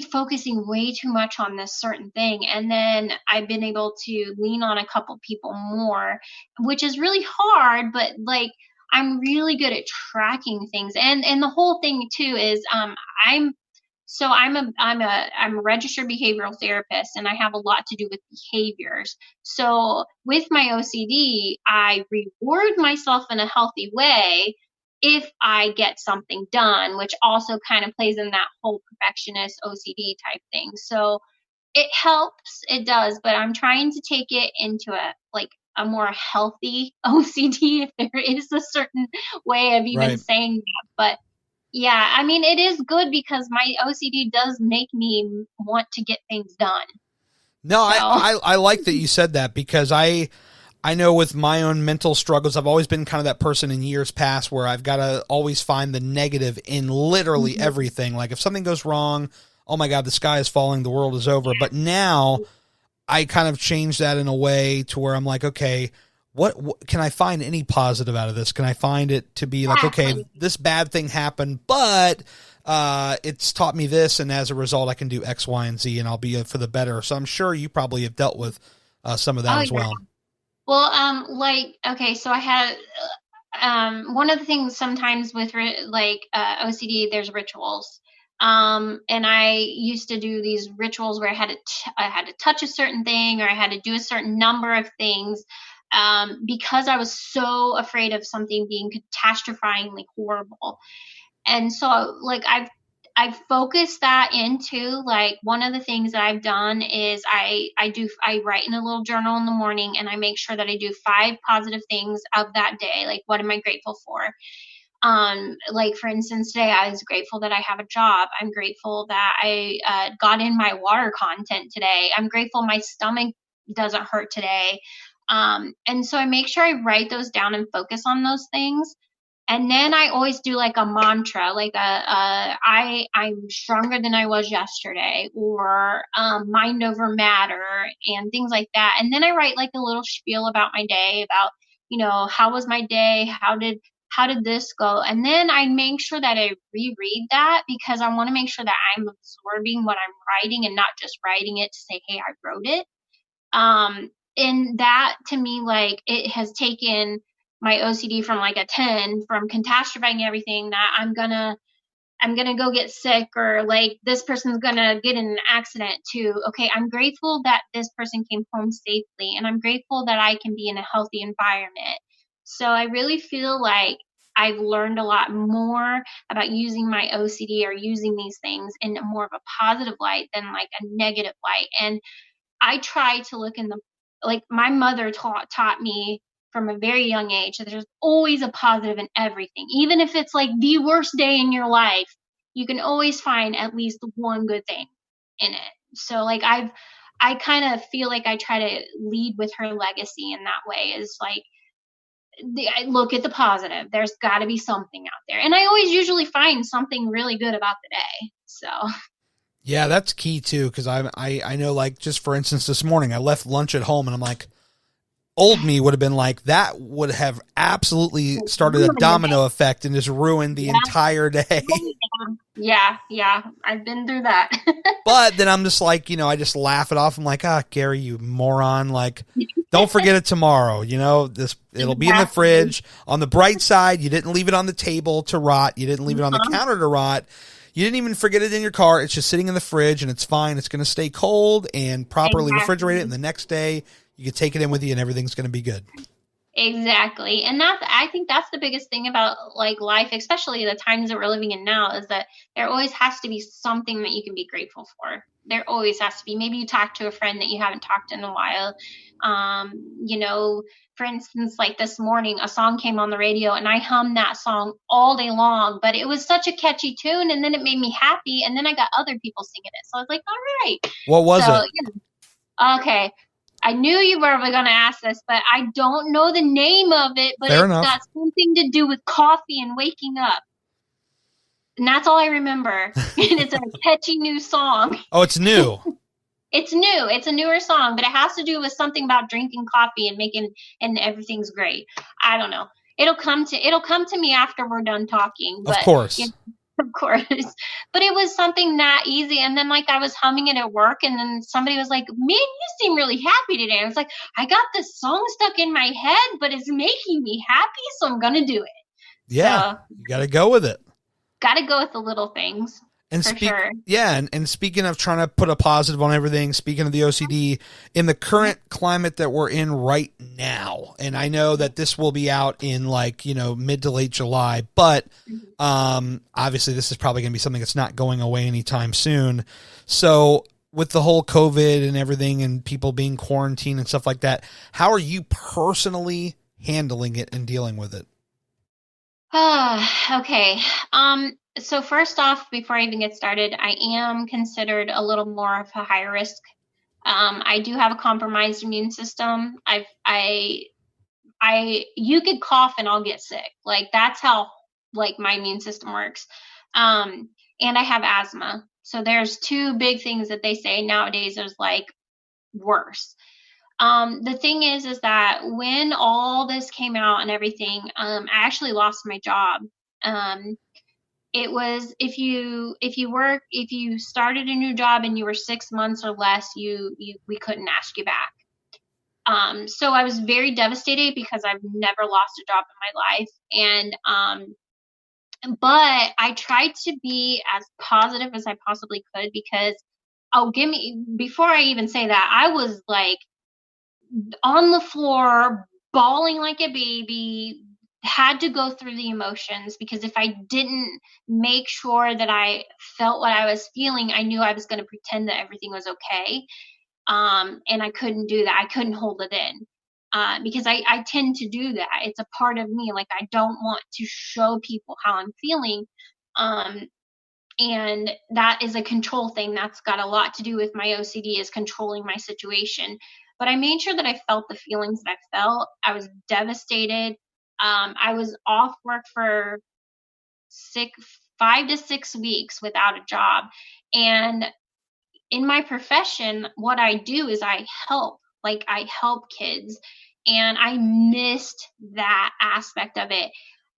focusing way too much on this certain thing. And then I've been able to lean on a couple people more, which is really hard, but like I'm really good at tracking things. And the whole thing too is I'm I'm a registered behavioral therapist, and I have a lot to do with behaviors. So with my OCD, I reward myself in a healthy way if I get something done, which also kind of plays in that whole perfectionist OCD type thing. So it helps, it does, but I'm trying to take it into a more healthy OCD, if there is a certain way of even Right. saying that. But yeah, I mean, it is good because my OCD does make me want to get things done. No, So, I like that you said that, because I know with my own mental struggles, I've always been kind of that person in years past where I've got to always find the negative in literally everything. Like if something goes wrong, oh my God, the sky is falling, the world is over. But now I kind of changed that in a way to where I'm like, okay, what can I find any positive out of this? Can I find it to be like, okay, exactly. this bad thing happened, but it's taught me this, and as a result, I can do X, Y, and Z, and I'll be for the better. So I'm sure you probably have dealt with some of that Oh, as yeah. well. Well, like, okay, so I had, one of the things sometimes with OCD, there's rituals. And I used to do these rituals where I had to touch a certain thing, or I had to do a certain number of things, because I was so afraid of something being catastrophizingly horrible. And so like I've focused that into, like, one of the things that I've done is I write in a little journal in the morning, and I make sure that I do 5 positive things of that day. Like, what am I grateful for? Like, for instance, today I was grateful that I have a job. I'm grateful that I got in my water content today. I'm grateful my stomach doesn't hurt today. And so I make sure I write those down and focus on those things. And then I always do like a mantra, like I'm stronger than I was yesterday, or mind over matter, and things like that. And then I write like a little spiel about my day, about, how was my day? How did this go? And then I make sure that I reread that, because I want to make sure that I'm absorbing what I'm writing and not just writing it to say, hey, I wrote it. And that to me, like, it has taken my OCD from like a 10, from catastrophizing everything, that I'm gonna go get sick, or like this person's gonna get in an accident, to, okay, I'm grateful that this person came home safely, and I'm grateful that I can be in a healthy environment. So I really feel like I've learned a lot more about using my OCD, or using these things in more of a positive light than like a negative light. And I try to look in the, like, my mother taught me from a very young age that there's always a positive in everything. Even if it's like the worst day in your life, you can always find at least one good thing in it. So like I kind of feel like I try to lead with her legacy in that way, is like, I look at the positive. There's got to be something out there. And I always usually find something really good about the day. So Yeah, that's key too, because I know, like, just for instance, this morning I left lunch at home, and I'm like, old me would have been like, that would have absolutely started a domino effect and just ruined the entire day. Yeah, I've been through that. But then I'm just like, I just laugh it off. I'm like, Gary, you moron. Like, don't forget it tomorrow. It'll be in the fridge. On the bright side, you didn't leave it on the table to rot. You didn't leave it on the counter to rot. You didn't even forget it in your car. It's just sitting in the fridge, and it's fine. It's going to stay cold and properly refrigerated. And the next day you can take it in with you, and everything's going to be good. Exactly. And I think that's the biggest thing about like life, especially the times that we're living in now, is that there always has to be something that you can be grateful for. There always has to be. Maybe you talk to a friend that you haven't talked in a while. You know, for instance, like this morning, a song came on the radio and I hummed that song all day long, but it was such a catchy tune, and then it made me happy, and then I got other people singing it. So I was like, all right. What was so, it? You know, okay. I knew you were going to ask this, but I don't know the name of it, but Fair it's enough. got something to do with coffee and waking up. And that's all I remember. And it's a catchy new song. Oh, it's new. It's new. It's a newer song, but it has to do with something about drinking coffee and everything's great. I don't know. It'll come to me after we're done talking. But, of course. You know, of course. But it was something that easy. And then like I was humming it at work, and then somebody was like, "Man, you seem really happy today." I was like, "I got this song stuck in my head, but it's making me happy, so I'm gonna do it." Yeah. So, you gotta go with it. Gotta go with the little things. And sure. Yeah, and speaking of trying to put a positive on everything, speaking of the OCD, in the current climate that we're in right now, and I know that this will be out in like, you know, mid to late July, but obviously this is probably going to be something that's not going away anytime soon. So with the whole COVID and everything and people being quarantined and stuff like that, how are you personally handling it and dealing with it? Okay. So first off, before I even get started, I am considered a little more of a high risk. I do have a compromised immune system. You could cough and I'll get sick. Like that's how like my immune system works. And I have asthma. So there's two big things that they say nowadays is like worse. The thing is that when all this came out and everything, I actually lost my job. It was if you started a new job and you were 6 months or less, we couldn't ask you back. So I was very devastated because I've never lost a job in my life, and but I tried to be as positive as I possibly could because before I even say that, I was like on the floor bawling like a baby, had to go through the emotions because if I didn't make sure that I felt what I was feeling, I knew I was going to pretend that everything was okay. And I couldn't do that. I couldn't hold it in because I tend to do that. It's a part of me. Like I don't want to show people how I'm feeling. And that is a control thing. That's got a lot to do with my OCD, is controlling my situation. But I made sure that I felt the feelings that I felt. I was devastated. I was off work for 5 to 6 weeks without a job. And in my profession, what I do is I help kids. And I missed that aspect of it.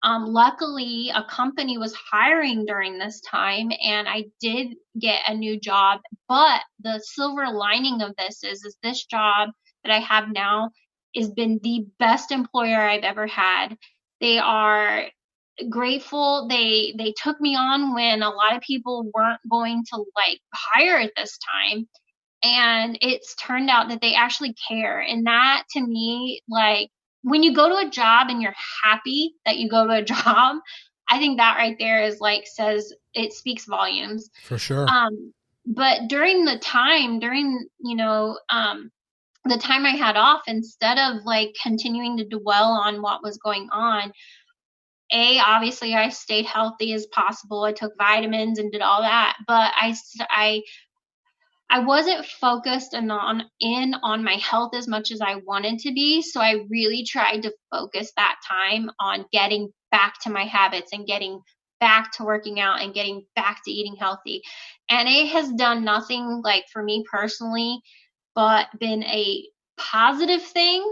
Luckily, a company was hiring during this time, and I did get a new job. But the silver lining of this is this job that I have now has been the best employer I've ever had. They are grateful. They took me on when a lot of people weren't going to like hire at this time. And it's turned out that they actually care. And that to me, like, when you go to a job and you're happy that you go to a job, I think that right there is like it speaks volumes. For sure. But during the time I had off, instead of like continuing to dwell on what was going on, obviously I stayed healthy as possible. I took vitamins and did all that, but I wasn't focused on my health as much as I wanted to be. So I really tried to focus that time on getting back to my habits and getting back to working out and getting back to eating healthy. And it has done nothing like for me personally, but been a positive thing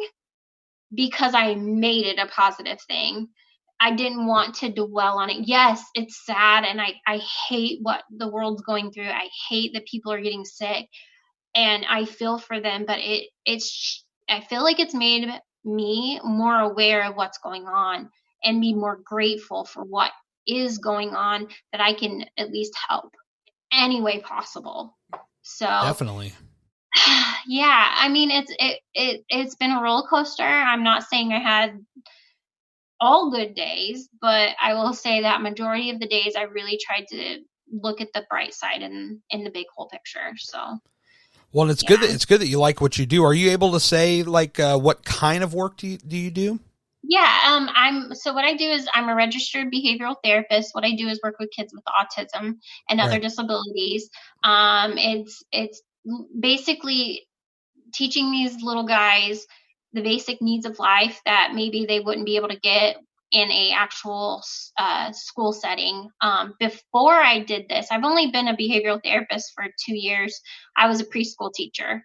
because I made it a positive thing. I didn't want to dwell on it. Yes, it's sad, and I hate what the world's going through. I hate that people are getting sick, and I feel for them, but I feel like it's made me more aware of what's going on and be more grateful for what is going on, that I can at least help any way possible. So definitely. Yeah, I mean it's been a roller coaster. I'm not saying I had all good days, but I will say that majority of the days I really tried to look at the bright side and in the big whole picture. So, well, it's good that you like what you do. Are you able to say like what kind of work do you do? Yeah, so what I do is I'm a registered behavioral therapist. What I do is work with kids with autism and other disabilities. It's basically teaching these little guys the basic needs of life that maybe they wouldn't be able to get in a actual school setting. Before I did this, I've only been a behavioral therapist for 2 years. I was a preschool teacher.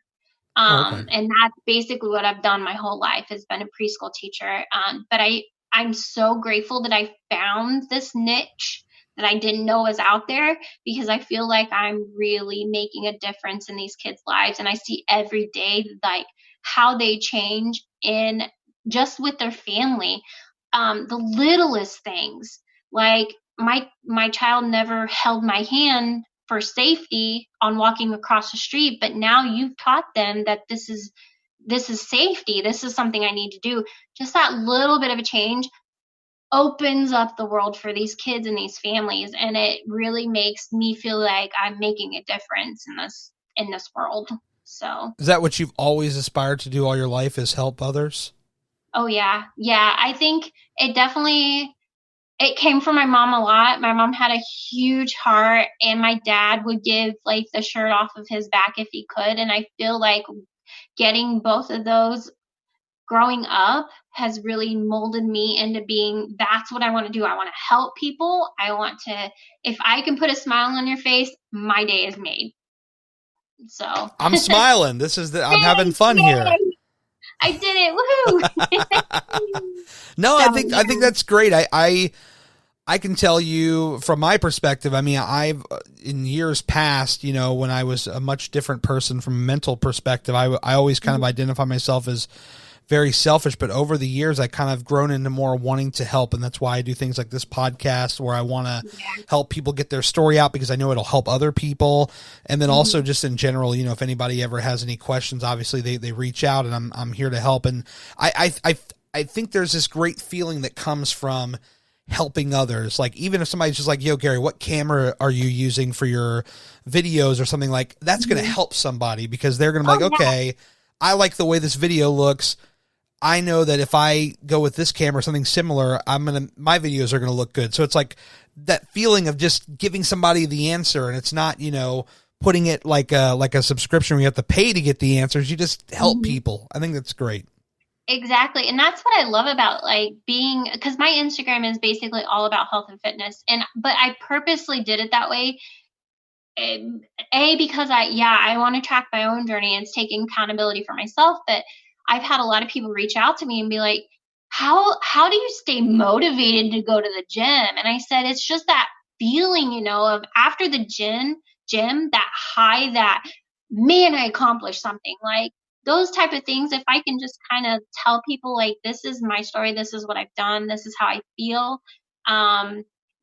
And that's basically what I've done my whole life, has been a preschool teacher. But I'm so grateful that I found this niche that I didn't know was out there, because I feel like I'm really making a difference in these kids' lives. And I see every day like how they change in just with their family. The littlest things, like my child never held my hand for safety on walking across the street, but now you've taught them that this is safety. This is something I need to do. Just that little bit of a change opens up the world for these kids and these families, and it really makes me feel like I'm making a difference in this world. So, is that what you've always aspired to do all your life, is help others? Oh yeah. I think it came from my mom a lot. My mom had a huge heart, and my dad would give like the shirt off of his back if he could. And I feel like getting both of those growing up has really molded me into being, that's what I want to do. I want to help people. If I can put a smile on your face, my day is made. So I'm smiling. I'm having fun here. I did it. Woohoo. No, I think that's great. I can tell you from my perspective, I mean, I've in years past, when I was a much different person from a mental perspective, I always kind of identify myself as very selfish, but over the years I kind of grown into more wanting to help. And that's why I do things like this podcast, where I want to help people get their story out, because I know it'll help other people. And then also just in general, if anybody ever has any questions, obviously they reach out, and I'm here to help. And I think there's this great feeling that comes from helping others. Like, even if somebody's just like, yo, Gary, what camera are you using for your videos or something, like that's going to help somebody, because they're going to be like, okay, I like the way this video looks. I know that if I go with this camera or something similar, my videos are going to look good. So it's like that feeling of just giving somebody the answer, and it's not, putting it like a subscription where you have to pay to get the answers. You just help people. I think that's great. Exactly. And that's what I love about because my Instagram is basically all about health and fitness. But I purposely did it that way. Because I want to track my own journey and taking accountability for myself. But I've had a lot of people reach out to me and be like, how do you stay motivated to go to the gym? And I said, it's just that feeling, of after the gym, that high, that, man, I accomplished something. Like those type of things. If I can just kind of tell people, like, this is my story, this is what I've done, this is how I feel.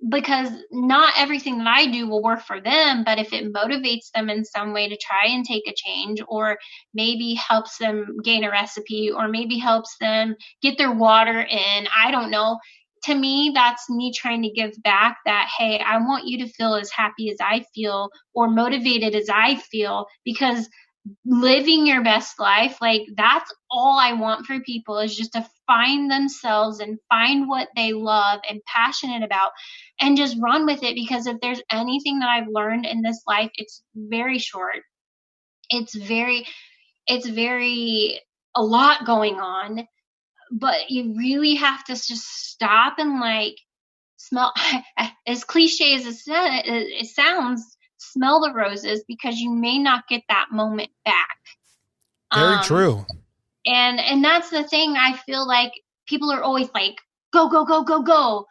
Because not everything that I do will work for them, but if it motivates them in some way to try and take a change, or maybe helps them gain a recipe, or maybe helps them get their water in, I don't know. To me, that's me trying to give back, that, hey, I want you to feel as happy as I feel, or motivated as I feel, because living your best life, like that's all I want for people, is just to find themselves and find what they love and passionate about, and just run with it. Because if there's anything that I've learned in this life, it's very short. It's very a lot going on, but you really have to just stop and smell, as cliche as it sounds, smell the roses, because you may not get that moment back. Very true. And that's the thing. I feel like people are always like, go, go, go, go, go.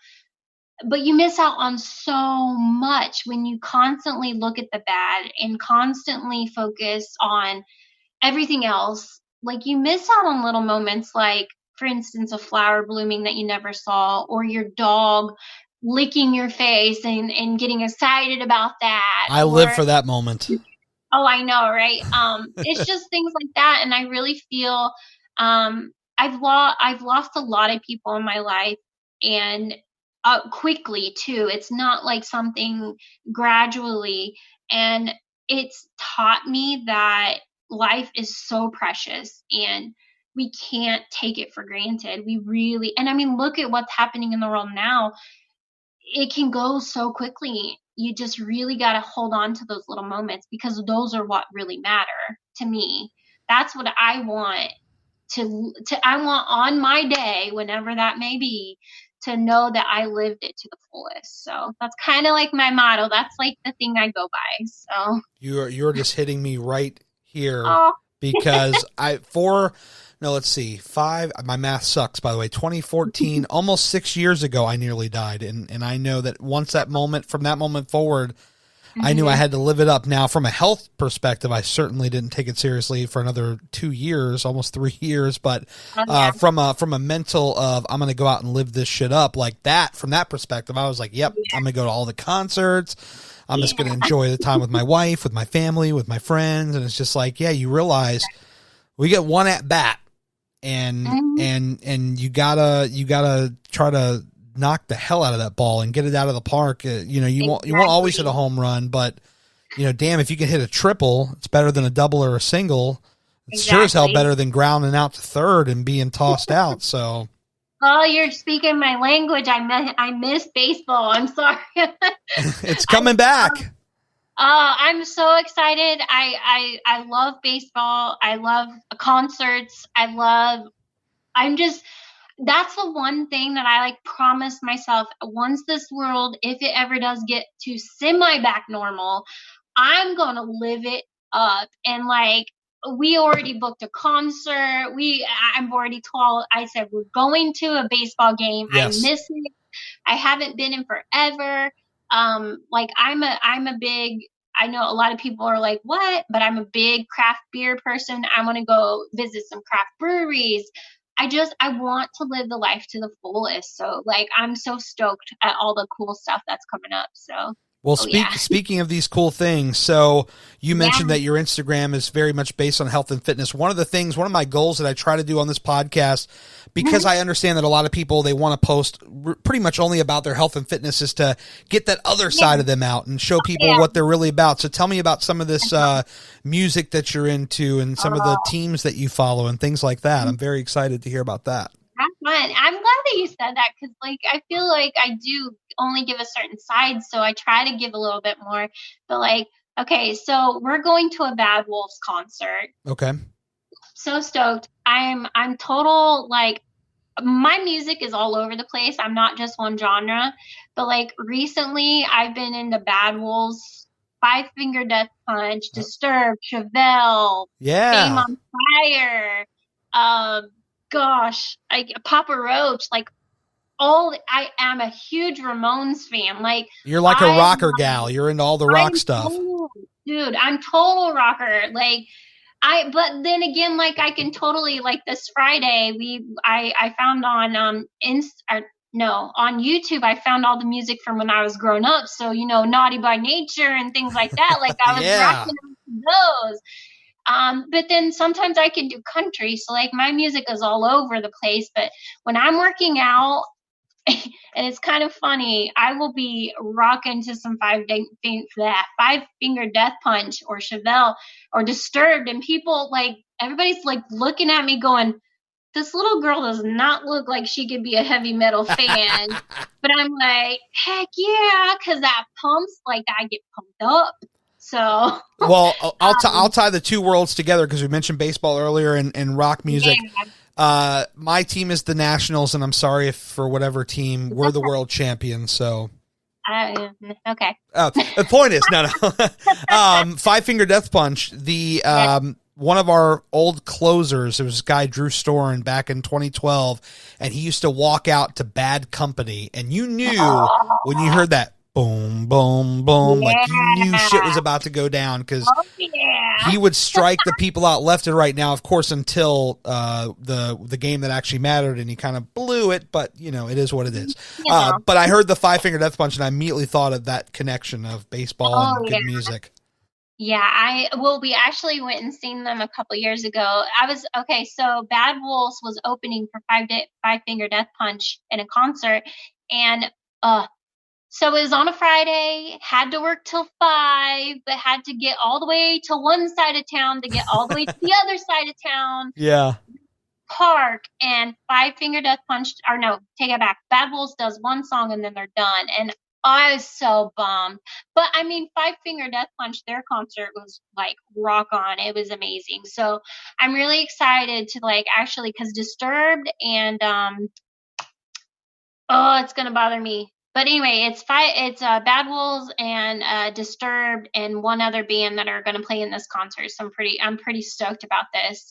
But you miss out on so much when you constantly look at the bad and constantly focus on everything else. Like, you miss out on little moments, like, for instance, a flower blooming that you never saw, or your dog licking your face and getting excited about that. I live for that moment. Oh, I know, right? It's just things like that. And I really feel I've lost a lot of people in my life, and quickly too. It's not like something gradually. And it's taught me that life is so precious and we can't take it for granted. We really, and I mean, look at what's happening in the world now. It can go so quickly. You just really got to hold on to those little moments, because those are what really matter to me. That's what I want I want on my day, whenever that may be, to know that I lived it to the fullest. So that's kind of like my motto. That's like the thing I go by. So You're just hitting me right here, oh. because let's see, my math sucks, by the way, 2014, almost 6 years ago, I nearly died. And I know that from that moment forward, I knew I had to live it up. Now, from a health perspective, I certainly didn't take it seriously for another 2 years, almost 3 years. But from a mental of, I'm going to go out and live this shit up like that, from that perspective, I was like, yep, I'm going to go to all the concerts. I'm just going to enjoy the time with my wife, with my family, with my friends. And it's just like, yeah, you realize we get one at bat, and you gotta try to knock the hell out of that ball and get it out of the park. You won't always hit a home run, but damn, if you can hit a triple, it's better than a double or a single. It's sure as hell better than grounding out to third and being tossed out. So, oh, you're speaking my language. I miss baseball. I'm sorry. It's coming back. I'm so excited. I love baseball. I love concerts. That's the one thing that I like promised myself. Once this world, if it ever does get to semi back normal, I'm going to live it up. And like, we already booked a concert. I'm already told, I said, we're going to a baseball game. Yes. I miss it. I haven't been in forever. Like I'm a big, I know a lot of people are like, what? But I'm a big craft beer person. I want to go visit some craft breweries. I want to live the life to the fullest. So like, I'm so stoked at all the cool stuff that's coming up. So. Well, speaking of these cool things, so you mentioned that your Instagram is very much based on health and fitness. One of my goals that I try to do on this podcast, because I understand that a lot of people, they want to post pretty much only about their health and fitness, is to get that other side of them out and show people what they're really about. So tell me about some of this music that you're into and some of the teams that you follow and things like that. I'm very excited to hear about that. That's fun. I'm glad that you said that, because like I feel like I do only give a certain side, so I try to give a little bit more. But like, okay, so we're going to a Bad Wolves concert. Okay. So stoked. I'm total, like, my music is all over the place. I'm not just one genre. But like recently I've been into Bad Wolves, Five Finger Death Punch, Disturbed, Chevelle, Fame on Fire, gosh, Papa Roach, like I am a huge Ramones fan. Like, you're like a rocker gal. You're into all the rock stuff. Dude, I'm total rocker. Like, but then again, like I can totally, like this Friday, I found on on YouTube, I found all the music from when I was growing up. So, Naughty by Nature and things like that. Like I was rocking those. But then sometimes I can do country. So like my music is all over the place. But when I'm working out, and it's kind of funny, I will be rocking to some Five Finger Death Punch or Chevelle or Disturbed. And people, like, everybody's like looking at me going, this little girl does not look like she could be a heavy metal fan. But I'm like, heck yeah, because that pumps, like I get pumped up. So, well, I'll tie the two worlds together, because we mentioned baseball earlier and rock music. Yeah. My team is the Nationals, and I'm sorry if for whatever team, we're the world champions. So, okay. The point is, no. Five Finger Death Punch. One of our old closers, it was this guy Drew Storen back in 2012, and he used to walk out to Bad Company, and you knew when you heard that. Boom, boom, boom. Yeah. Like you knew shit was about to go down, because he would strike the people out left and right. Now, of course, until the game that actually mattered, and he kind of blew it, but it is what it is. But I heard the Five Finger Death Punch, and I immediately thought of that connection of baseball and good music. Yeah, we actually went and seen them a couple years ago. So Bad Wolves was opening for Five Finger Death Punch in a concert, and So it was on a Friday, had to work till 5, but had to get all the way to one side of town to get all the way to the other side of town. Yeah. Park, and Five Finger Death Punch, or no, take it back. Bad Wolves does one song and then they're done. And I was so bummed. But I mean, Five Finger Death Punch, their concert was like rock on. It was amazing. So I'm really excited to like actually, because Disturbed and it's gonna bother me. But anyway, it's Bad Wolves and Disturbed and one other band that are gonna play in this concert. So I'm pretty stoked about this.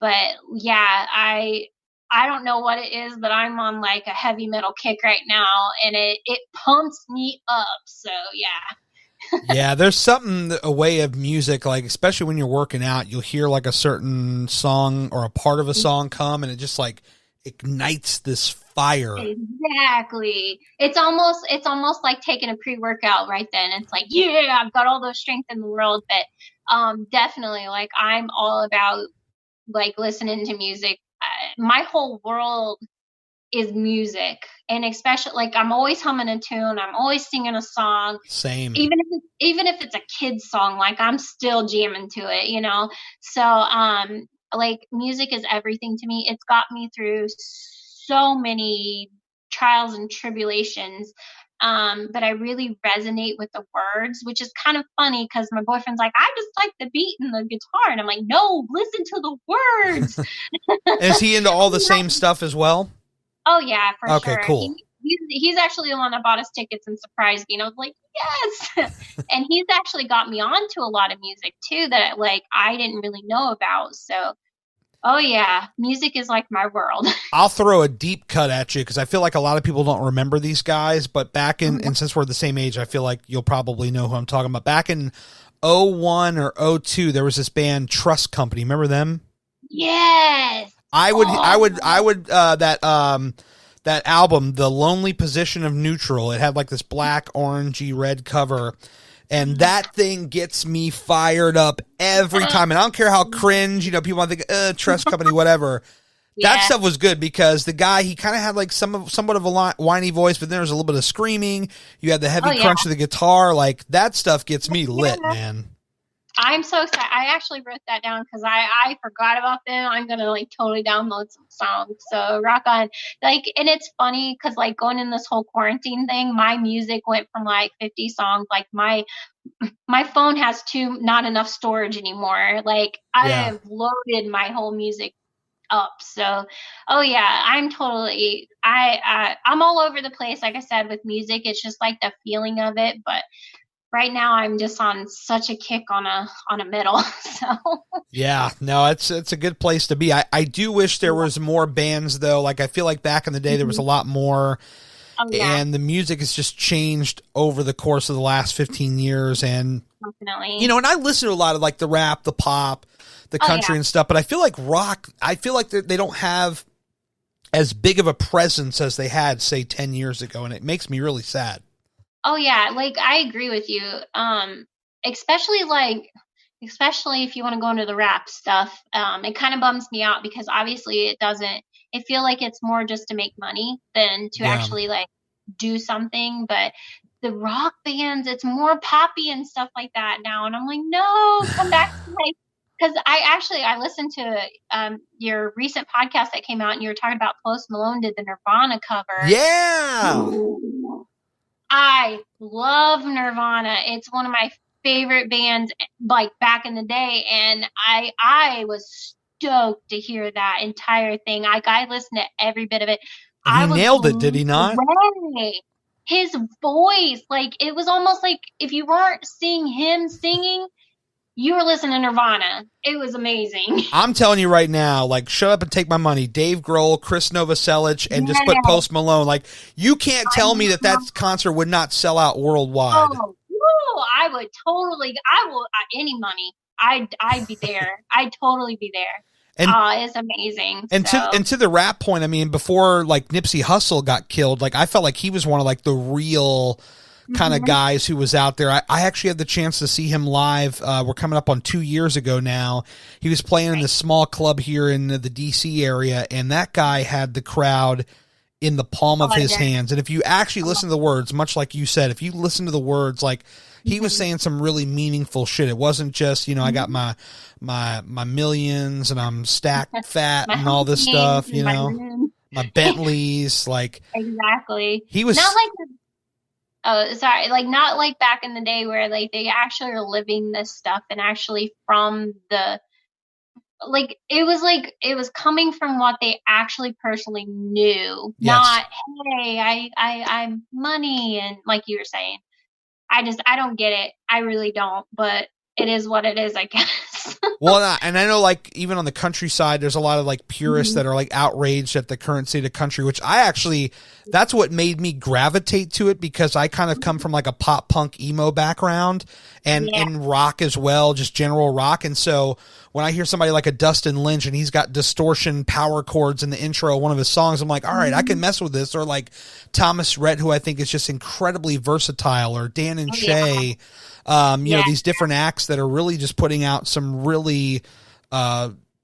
But yeah, I don't know what it is, but I'm on like a heavy metal kick right now, and it pumps me up. So yeah. Yeah, there's something, a way of music, like especially when you're working out, you'll hear like a certain song or a part of a song come, and it just like ignites this fire. Exactly. It's almost like taking a pre-workout right then. It's like, yeah, I've got all the strength in the world. But definitely, like, I'm all about like listening to music. My whole world is music, and especially like I'm always humming a tune. I'm always singing a song. Same. Even if it's a kid's song, like I'm still jamming to it, you know. So like music is everything to me. It's got me through so many trials and tribulations. But I really resonate with the words, which is kind of funny because my boyfriend's like, I just like the beat and the guitar. And I'm like, no, listen to the words. Is he into all the same stuff as well? Oh, yeah, for sure. Okay, cool. He's actually the one that bought us tickets and surprised me. And I was like, yes. And he's actually got me onto a lot of music, too, that like I didn't really know about. So, oh, yeah, music is like my world. I'll throw a deep cut at you because I feel like a lot of people don't remember these guys. But back in, and since we're the same age, I feel like you'll probably know who I'm talking about. Back in 01 or 02, there was this band Trust Company. Remember them? Yes. That album, The Lonely Position of Neutral, it had like this black, orangey, red cover. And that thing gets me fired up every time. And I don't care how cringe, people want to think, Trust Company, whatever. Yeah. That stuff was good because the guy, he kind of had like somewhat of a whiny voice, but then there was a little bit of screaming. You had the heavy crunch of the guitar. Like, that stuff gets me lit, man. I'm so excited. I actually wrote that down because I forgot about them. I'm going to like totally download some songs. So rock on. Like, and it's funny because like going in this whole quarantine thing, my music went from like 50 songs. Like my phone has not enough storage anymore. Like I have loaded my whole music up. So, oh yeah, I'm totally, I'm all over the place. Like I said, with music, it's just like the feeling of it. But right now I'm just on such a kick on a metal. So yeah, no, it's a good place to be. I do wish there was more bands though. Like I feel like back in the day there was a lot more, and the music has just changed over the course of the last 15 years. And definitely, and I listen to a lot of like the rap, the pop, the country and stuff, but I feel like rock, I feel like they don't have as big of a presence as they had say 10 years ago, and it makes me really sad. Oh yeah, like I agree with you. Especially if you want to go into the rap stuff, it kind of bums me out because obviously it feel like it's more just to make money than to actually like do something. But the rock bands, it's more poppy and stuff like that now. And I'm like, no, come back to like, because I listened to your recent podcast that came out and you were talking about Post Malone did the Nirvana cover. Yeah. I love Nirvana. It's one of my favorite bands, like back in the day, and I was stoked to hear that entire thing. I listened to every bit of it. He nailed it, did he not? His voice, like it was almost like if you weren't seeing him singing, you were listening to Nirvana. It was amazing. I'm telling you right now, like, shut up and take my money. Dave Grohl, Chris Novoselic, and just put Post Malone. Like, you can't tell me that concert would not sell out worldwide. Oh, I would totally. I will any money. I'd be there. I'd totally be there. And it's amazing. And to the rap point, I mean, before like Nipsey Hussle got killed, like I felt like he was one of like the real kind of guys who was out there. I actually had the chance to see him live. We're coming up on 2 years ago now. He was playing in this small club here in the DC area, and that guy had the crowd in the palm of his yeah. hands. And if you actually listen to the words, much like you said, if you listen to the words, like he was saying some really meaningful shit. It wasn't just, I got my millions and I'm stacked fat and all this stuff, my Bentleys, like exactly. he was not like not like back in the day where like they actually are living this stuff and actually from the it was coming from what they actually personally knew, not, hey, I'm money. And like you were saying, I don't get it. I really don't, but it is what it is, I guess. Well, and I know like even on the countryside, there's a lot of like purists that are like outraged at the current state of country, which that's what made me gravitate to it, because I kind of come from like a pop punk emo background and rock as well, just general rock. And so when I hear somebody like a Dustin Lynch and he's got distortion power chords in the intro of one of his songs, I'm like, all right, I can mess with this. Or like Thomas Rhett, who I think is just incredibly versatile, or Dan and Shay. These different acts that are really just putting out some really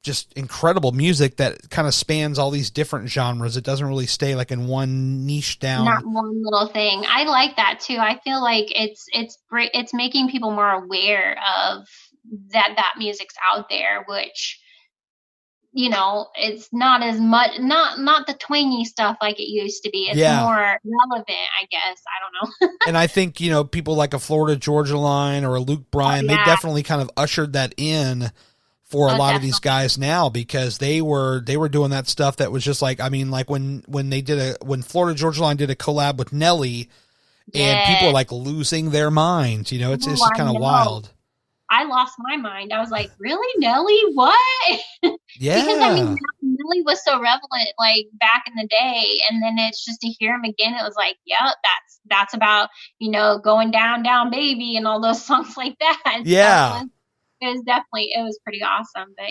just incredible music that kind of spans all these different genres. It doesn't really stay like in one niche down. Not one little thing. I like that too. I feel like it's making people more aware of that music's out there, which it's not as much, not the twangy stuff like it used to be. It's more relevant, I guess. I don't know. And I think, people like a Florida Georgia Line or a Luke Bryan, they definitely kind of ushered that in for a lot of these guys now, because they were doing that stuff that was just like, I mean, like when Florida Georgia Line did a collab with Nelly, and people are like losing their minds, it's just kind of wild. I lost my mind. I was like, really, Nelly? What? Yeah. Because Nelly was so relevant like back in the day, and then it's just to hear him again, it was like, yeah, that's about going down baby and all those songs like that. Yeah. So it was pretty awesome. But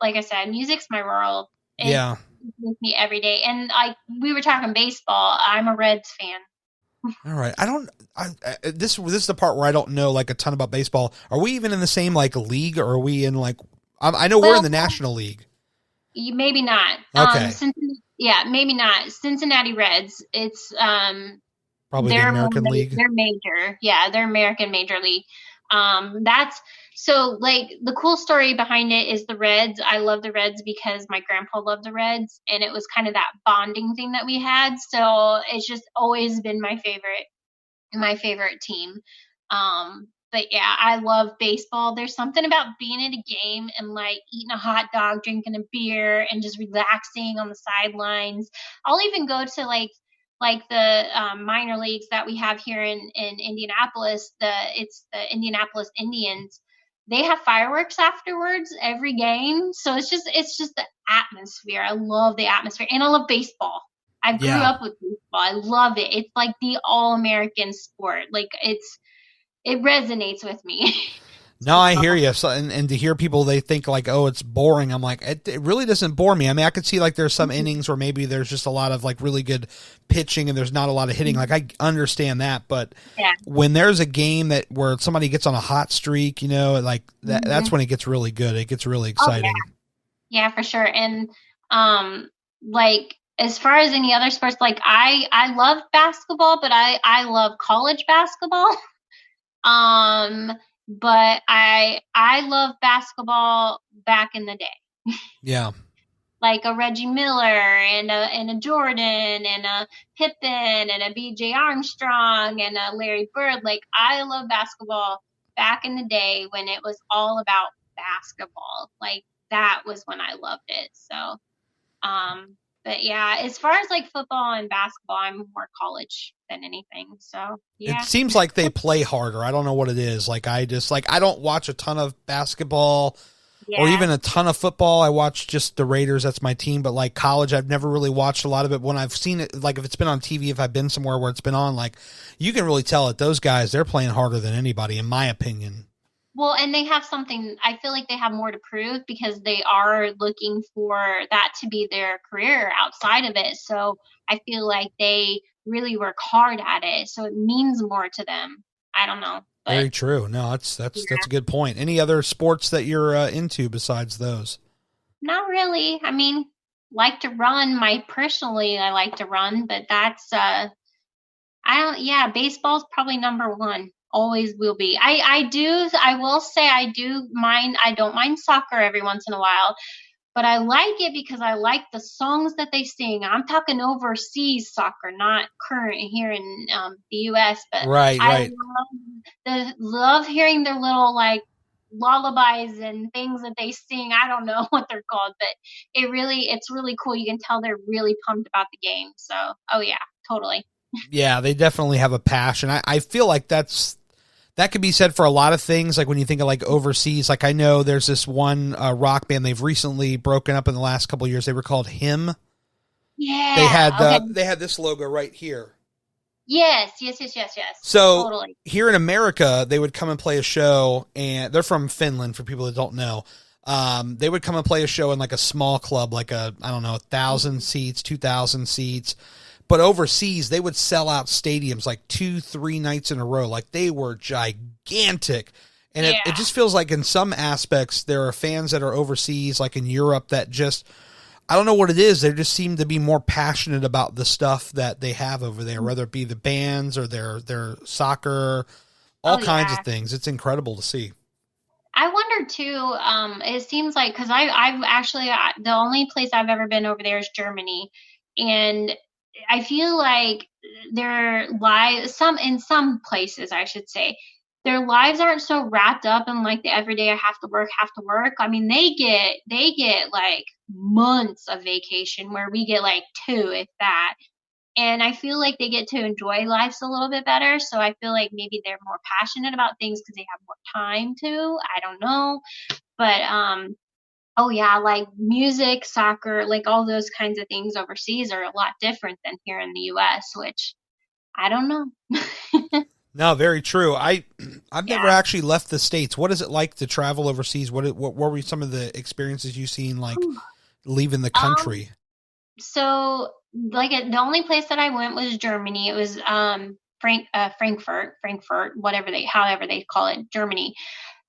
like I said, music's my world. It's with me every day. And like we were talking baseball, I'm a Reds fan. All right. This is the part where I don't know like a ton about baseball. Are we even in the same like league, or are we in like, I know we're in the National League. Maybe not. Okay. Maybe not. Cincinnati Reds. It's probably the American League. They're major. Yeah, they're American Major League. That's so like the cool story behind it is the Reds. I love the Reds because my grandpa loved the Reds, and it was kind of that bonding thing that we had. So it's just always been my favorite team. But yeah, I love baseball. There's something about being at a game and like eating a hot dog, drinking a beer, and just relaxing on the sidelines. I'll even go to like the minor leagues that we have here in Indianapolis. It's the Indianapolis Indians. They have fireworks afterwards every game, so it's just the atmosphere. I love the atmosphere, and I love baseball. I grew up with baseball. I love it. It's like the all-American sport. Like it resonates with me. No, I hear you. So, and to hear people, they think like, oh, it's boring. I'm like, it really doesn't bore me. I mean, I could see like there's some innings where maybe there's just a lot of like really good pitching and there's not a lot of hitting. Like I understand that, but when there's a game where somebody gets on a hot streak, like that's when it gets really good. It gets really exciting. Oh, yeah, for sure. And like as far as any other sports, like I love basketball, but I love college basketball. But I love basketball back in the day. Yeah. Like a Reggie Miller and a Jordan and a Pippen and a BJ Armstrong and a Larry Bird. Like I love basketball back in the day when it was all about basketball. Like that was when I loved it. So, but yeah, as far as like football and basketball, I'm more college than anything. So yeah. It seems like they play harder. I don't know what it is. Like I don't watch a ton of basketball or even a ton of football. I watch just the Raiders. That's my team. But like college, I've never really watched a lot of it. When I've seen it, like if it's been on TV, if I've been somewhere where it's been on, like you can really tell that those guys, they're playing harder than anybody, in my opinion. Well, and they have something, I feel like they have more to prove because they are looking for that to be their career outside of it. So I feel like they really work hard at it. So it means more to them. I don't know. But very true. No, that's a good point. Any other sports that you're into besides those? Not really. I mean, like to run. I like to run, but that's baseball's probably number one. Always will be. I will say I don't mind soccer every once in a while, but I like it because I like the songs that they sing. I'm talking overseas soccer, not current here in the U.S., but Right. love hearing their little like lullabies and things that they sing. I don't know what they're called, but it's really cool. You can tell they're really pumped about the game. So, oh yeah, totally. Yeah, they definitely have a passion. I feel like that could be said for a lot of things. Like when you think of like overseas, like I know there's this one rock band they've recently broken up in the last couple of years. They were called Him. Yeah, they had this logo right here. Yes. So totally. here in America, they would come and play a show, and they're from Finland for people that don't know. They would come and play a show in like a small club, like 1,000 seats, 2,000 seats. But overseas, they would sell out stadiums like 2-3 nights in a row. Like they were gigantic. And it just feels like in some aspects, there are fans that are overseas, like in Europe, that just, I don't know what it is. They just seem to be more passionate about the stuff that they have over there, whether it be the bands or their soccer, all kinds of things. It's incredible to see. I wonder too, it seems like, because I've actually, the only place I've ever been over there is Germany. And I feel like their lives, in some places, I should say, their lives aren't so wrapped up in like the everyday I have to work. I mean, they get like months of vacation where we get like 2, if that. And I feel like they get to enjoy lives a little bit better. So I feel like maybe they're more passionate about things because they have more time to. I don't know. But oh yeah, like music, soccer, like all those kinds of things overseas are a lot different than here in the US, which I don't know. No, very true. I've never actually left the States. What is it like to travel overseas? What were some of the experiences you've seen like leaving the country? So like the only place that I went was Germany. It was Frankfurt, however they call it, Germany.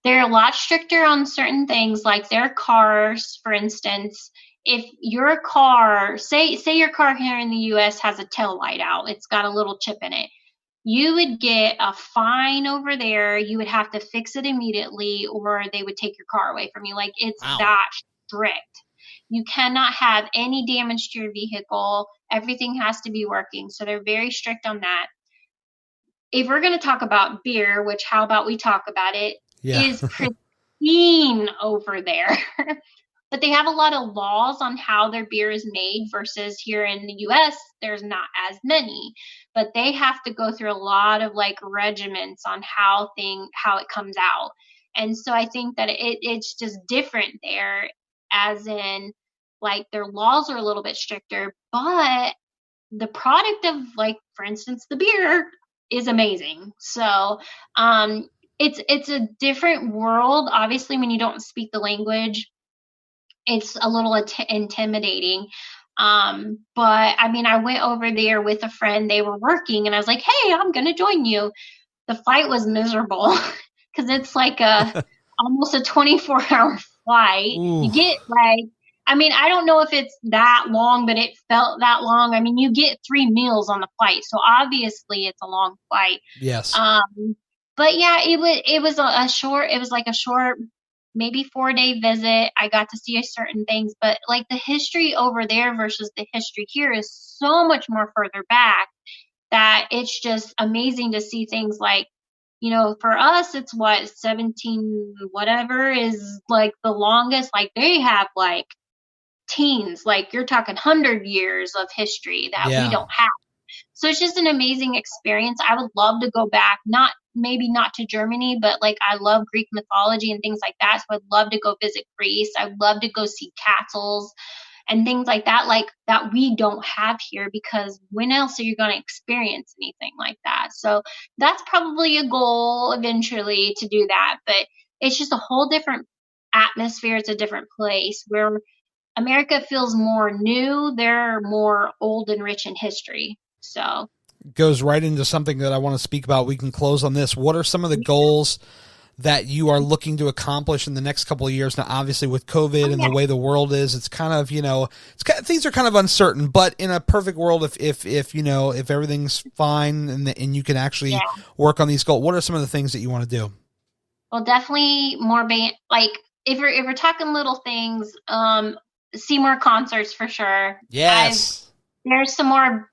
They're a lot stricter on certain things, like their cars, for instance. If your car, say your car here in the U.S. has a tail light out, it's got a little chip in it, you would get a fine over there. You would have to fix it immediately, or they would take your car away from you. Like it's that strict. You cannot have any damage to your vehicle. Everything has to be working. So they're very strict on that. If we're going to talk about beer, which how about we talk about it, is pristine over there. But they have a lot of laws on how their beer is made versus here in the US, there's not as many. But they have to go through a lot of like regiments on how it comes out. And so I think that it's just different there, as in like their laws are a little bit stricter, but the product of, like, for instance, the beer is amazing. So it's a different world. Obviously, when you don't speak the language, it's a little intimidating. But I mean, I went over there with a friend. They were working, and I was like, "Hey, I'm gonna join you." The flight was miserable because it's like almost a 24-hour flight. Ooh. You get like, I mean, I don't know if it's that long, but it felt that long. I mean, you get 3 meals on the flight, so obviously it's a long flight. Yes. But yeah, it was a short, maybe 4-day visit. I got to see certain things, but like the history over there versus the history here is so much more further back that it's just amazing to see things like, you know, for us, it's what, 17 whatever is like the longest. Like they have like teens, like you're talking 100 years of history that we don't have. So it's just an amazing experience. I would love to go back, maybe not to Germany, but like I love Greek mythology and things like that. So I'd love to go visit Greece. I'd love to go see castles and things like that we don't have here, because when else are you going to experience anything like that? So that's probably a goal eventually to do that. But it's just a whole different atmosphere. It's a different place where America feels more new. They're more old and rich in history. So goes right into something that I want to speak about. We can close on this. What are some of the goals that you are looking to accomplish in the next couple of years? Now, obviously with COVID and the way the world is, it's kind of, things are kind of uncertain, but in a perfect world, if everything's fine and you can actually work on these goals, what are some of the things that you want to do? Well, definitely more like if we're talking little things, see more concerts for sure. Yes. There's some more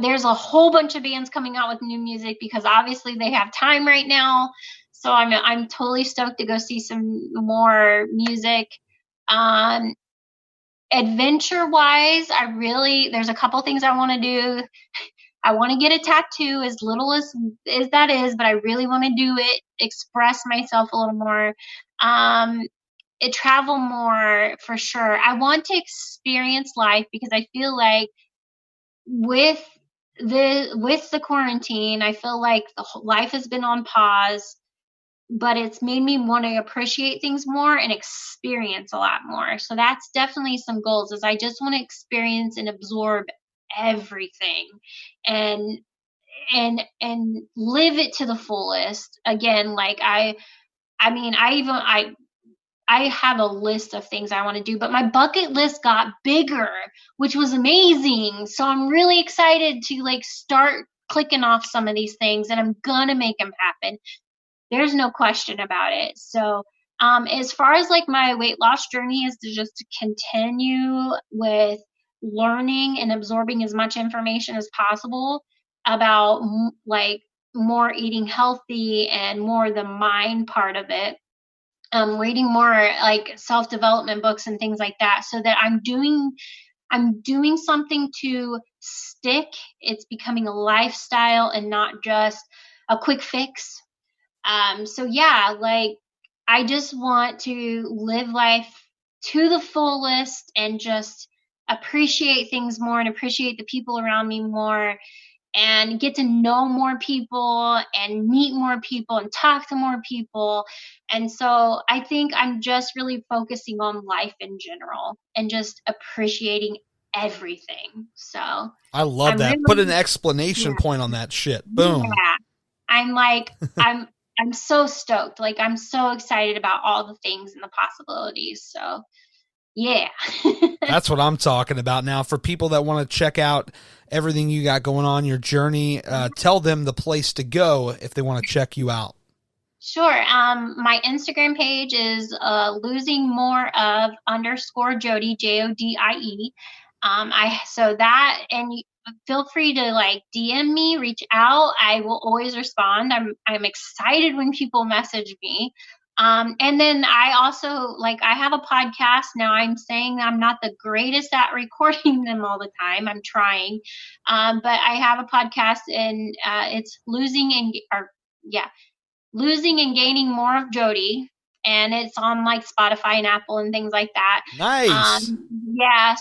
there's a whole bunch of bands coming out with new music because obviously they have time right now. So I'm totally stoked to go see some more music. Adventure wise, there's a couple things I want to do. I want to get a tattoo, as little as that is, but I really want to do it, express myself a little more, travel more for sure. I want to experience life because I feel like with the quarantine, I feel like life has been on pause, but it's made me want to appreciate things more and experience a lot more. So that's definitely some goals, is I just want to experience and absorb everything and live it to the fullest. Again, like I have a list of things I want to do, but my bucket list got bigger, which was amazing. So I'm really excited to start clicking off some of these things, and I'm gonna make them happen. There's no question about it. So as far as my weight loss journey is to just continue with learning and absorbing as much information as possible about more eating healthy and more the mind part of it. Reading more self-development books and things like that, so that I'm doing something to stick. It's becoming a lifestyle and not just a quick fix. So yeah, I just want to live life to the fullest and just appreciate things more and appreciate the people around me more and get to know more people and meet more people and talk to more people. And so I think I'm just really focusing on life in general and just appreciating everything. So I love that. Put an explanation point on that shit. Boom. Yeah. I'm so stoked. I'm so excited about all the things and the possibilities. So yeah. That's what I'm talking about. Now, for people that want to check out everything you got going on, your journey, tell them the place to go if they want to check you out. Sure. My Instagram page is losing more of _Jodie, Jodie. Feel free to DM me, reach out. I will always respond. I'm excited when people message me. And then I also I have a podcast now. I'm saying I'm not the greatest at recording them all the time. I'm trying. But I have a podcast, and it's losing and gaining more of Jodie. And it's on Spotify and Apple and things like that. Nice. Yeah.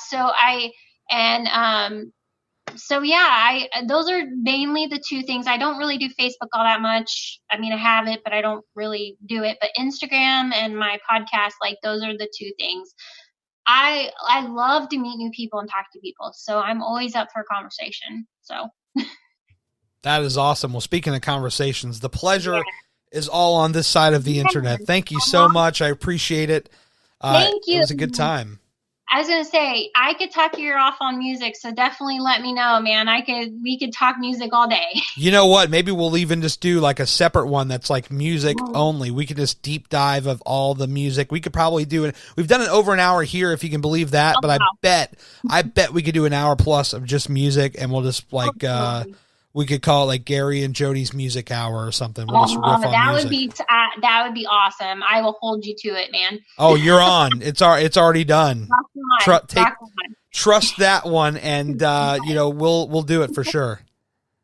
Those are mainly the two things. I don't really do Facebook all that much. I mean, I have it, but I don't really do it. But Instagram and my podcast, those are the two things. I love to meet new people and talk to people. So I'm always up for a conversation. So that is awesome. Well, speaking of conversations, the pleasure is all on this side of the internet. Thank you so much. I appreciate it. Thank you. It was a good time. I was going to say, I could talk your ear off on music, so definitely let me know, man. We could talk music all day. You know what? Maybe we'll even just do a separate one that's music only. We could just deep dive of all the music. We could probably do it. We've done it over an hour here, if you can believe that, but wow. I bet we could do an hour plus of just music, and we'll just we could call it Gary and Jodie's Music Hour or something. We'll just riff on music. That would be awesome. I will hold you to it, man. Oh, you're on. It's already done. Trust that one, and we'll do it for sure.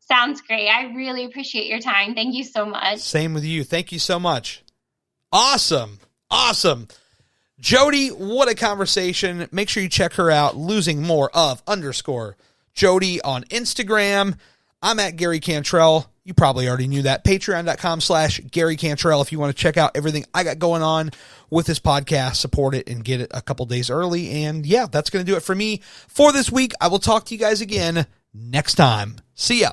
Sounds great. I really appreciate your time. Thank you so much. Same with you. Thank you so much. Awesome. Jodie, what a conversation. Make sure you check her out. Losing more of _Jodie on Instagram. I'm at Gary Cantrell. You probably already knew that. Patreon.com/Gary Cantrell if you want to check out everything I got going on with this podcast, support it, and get it a couple days early. And yeah, that's going to do it for me for this week. I will talk to you guys again next time. See ya.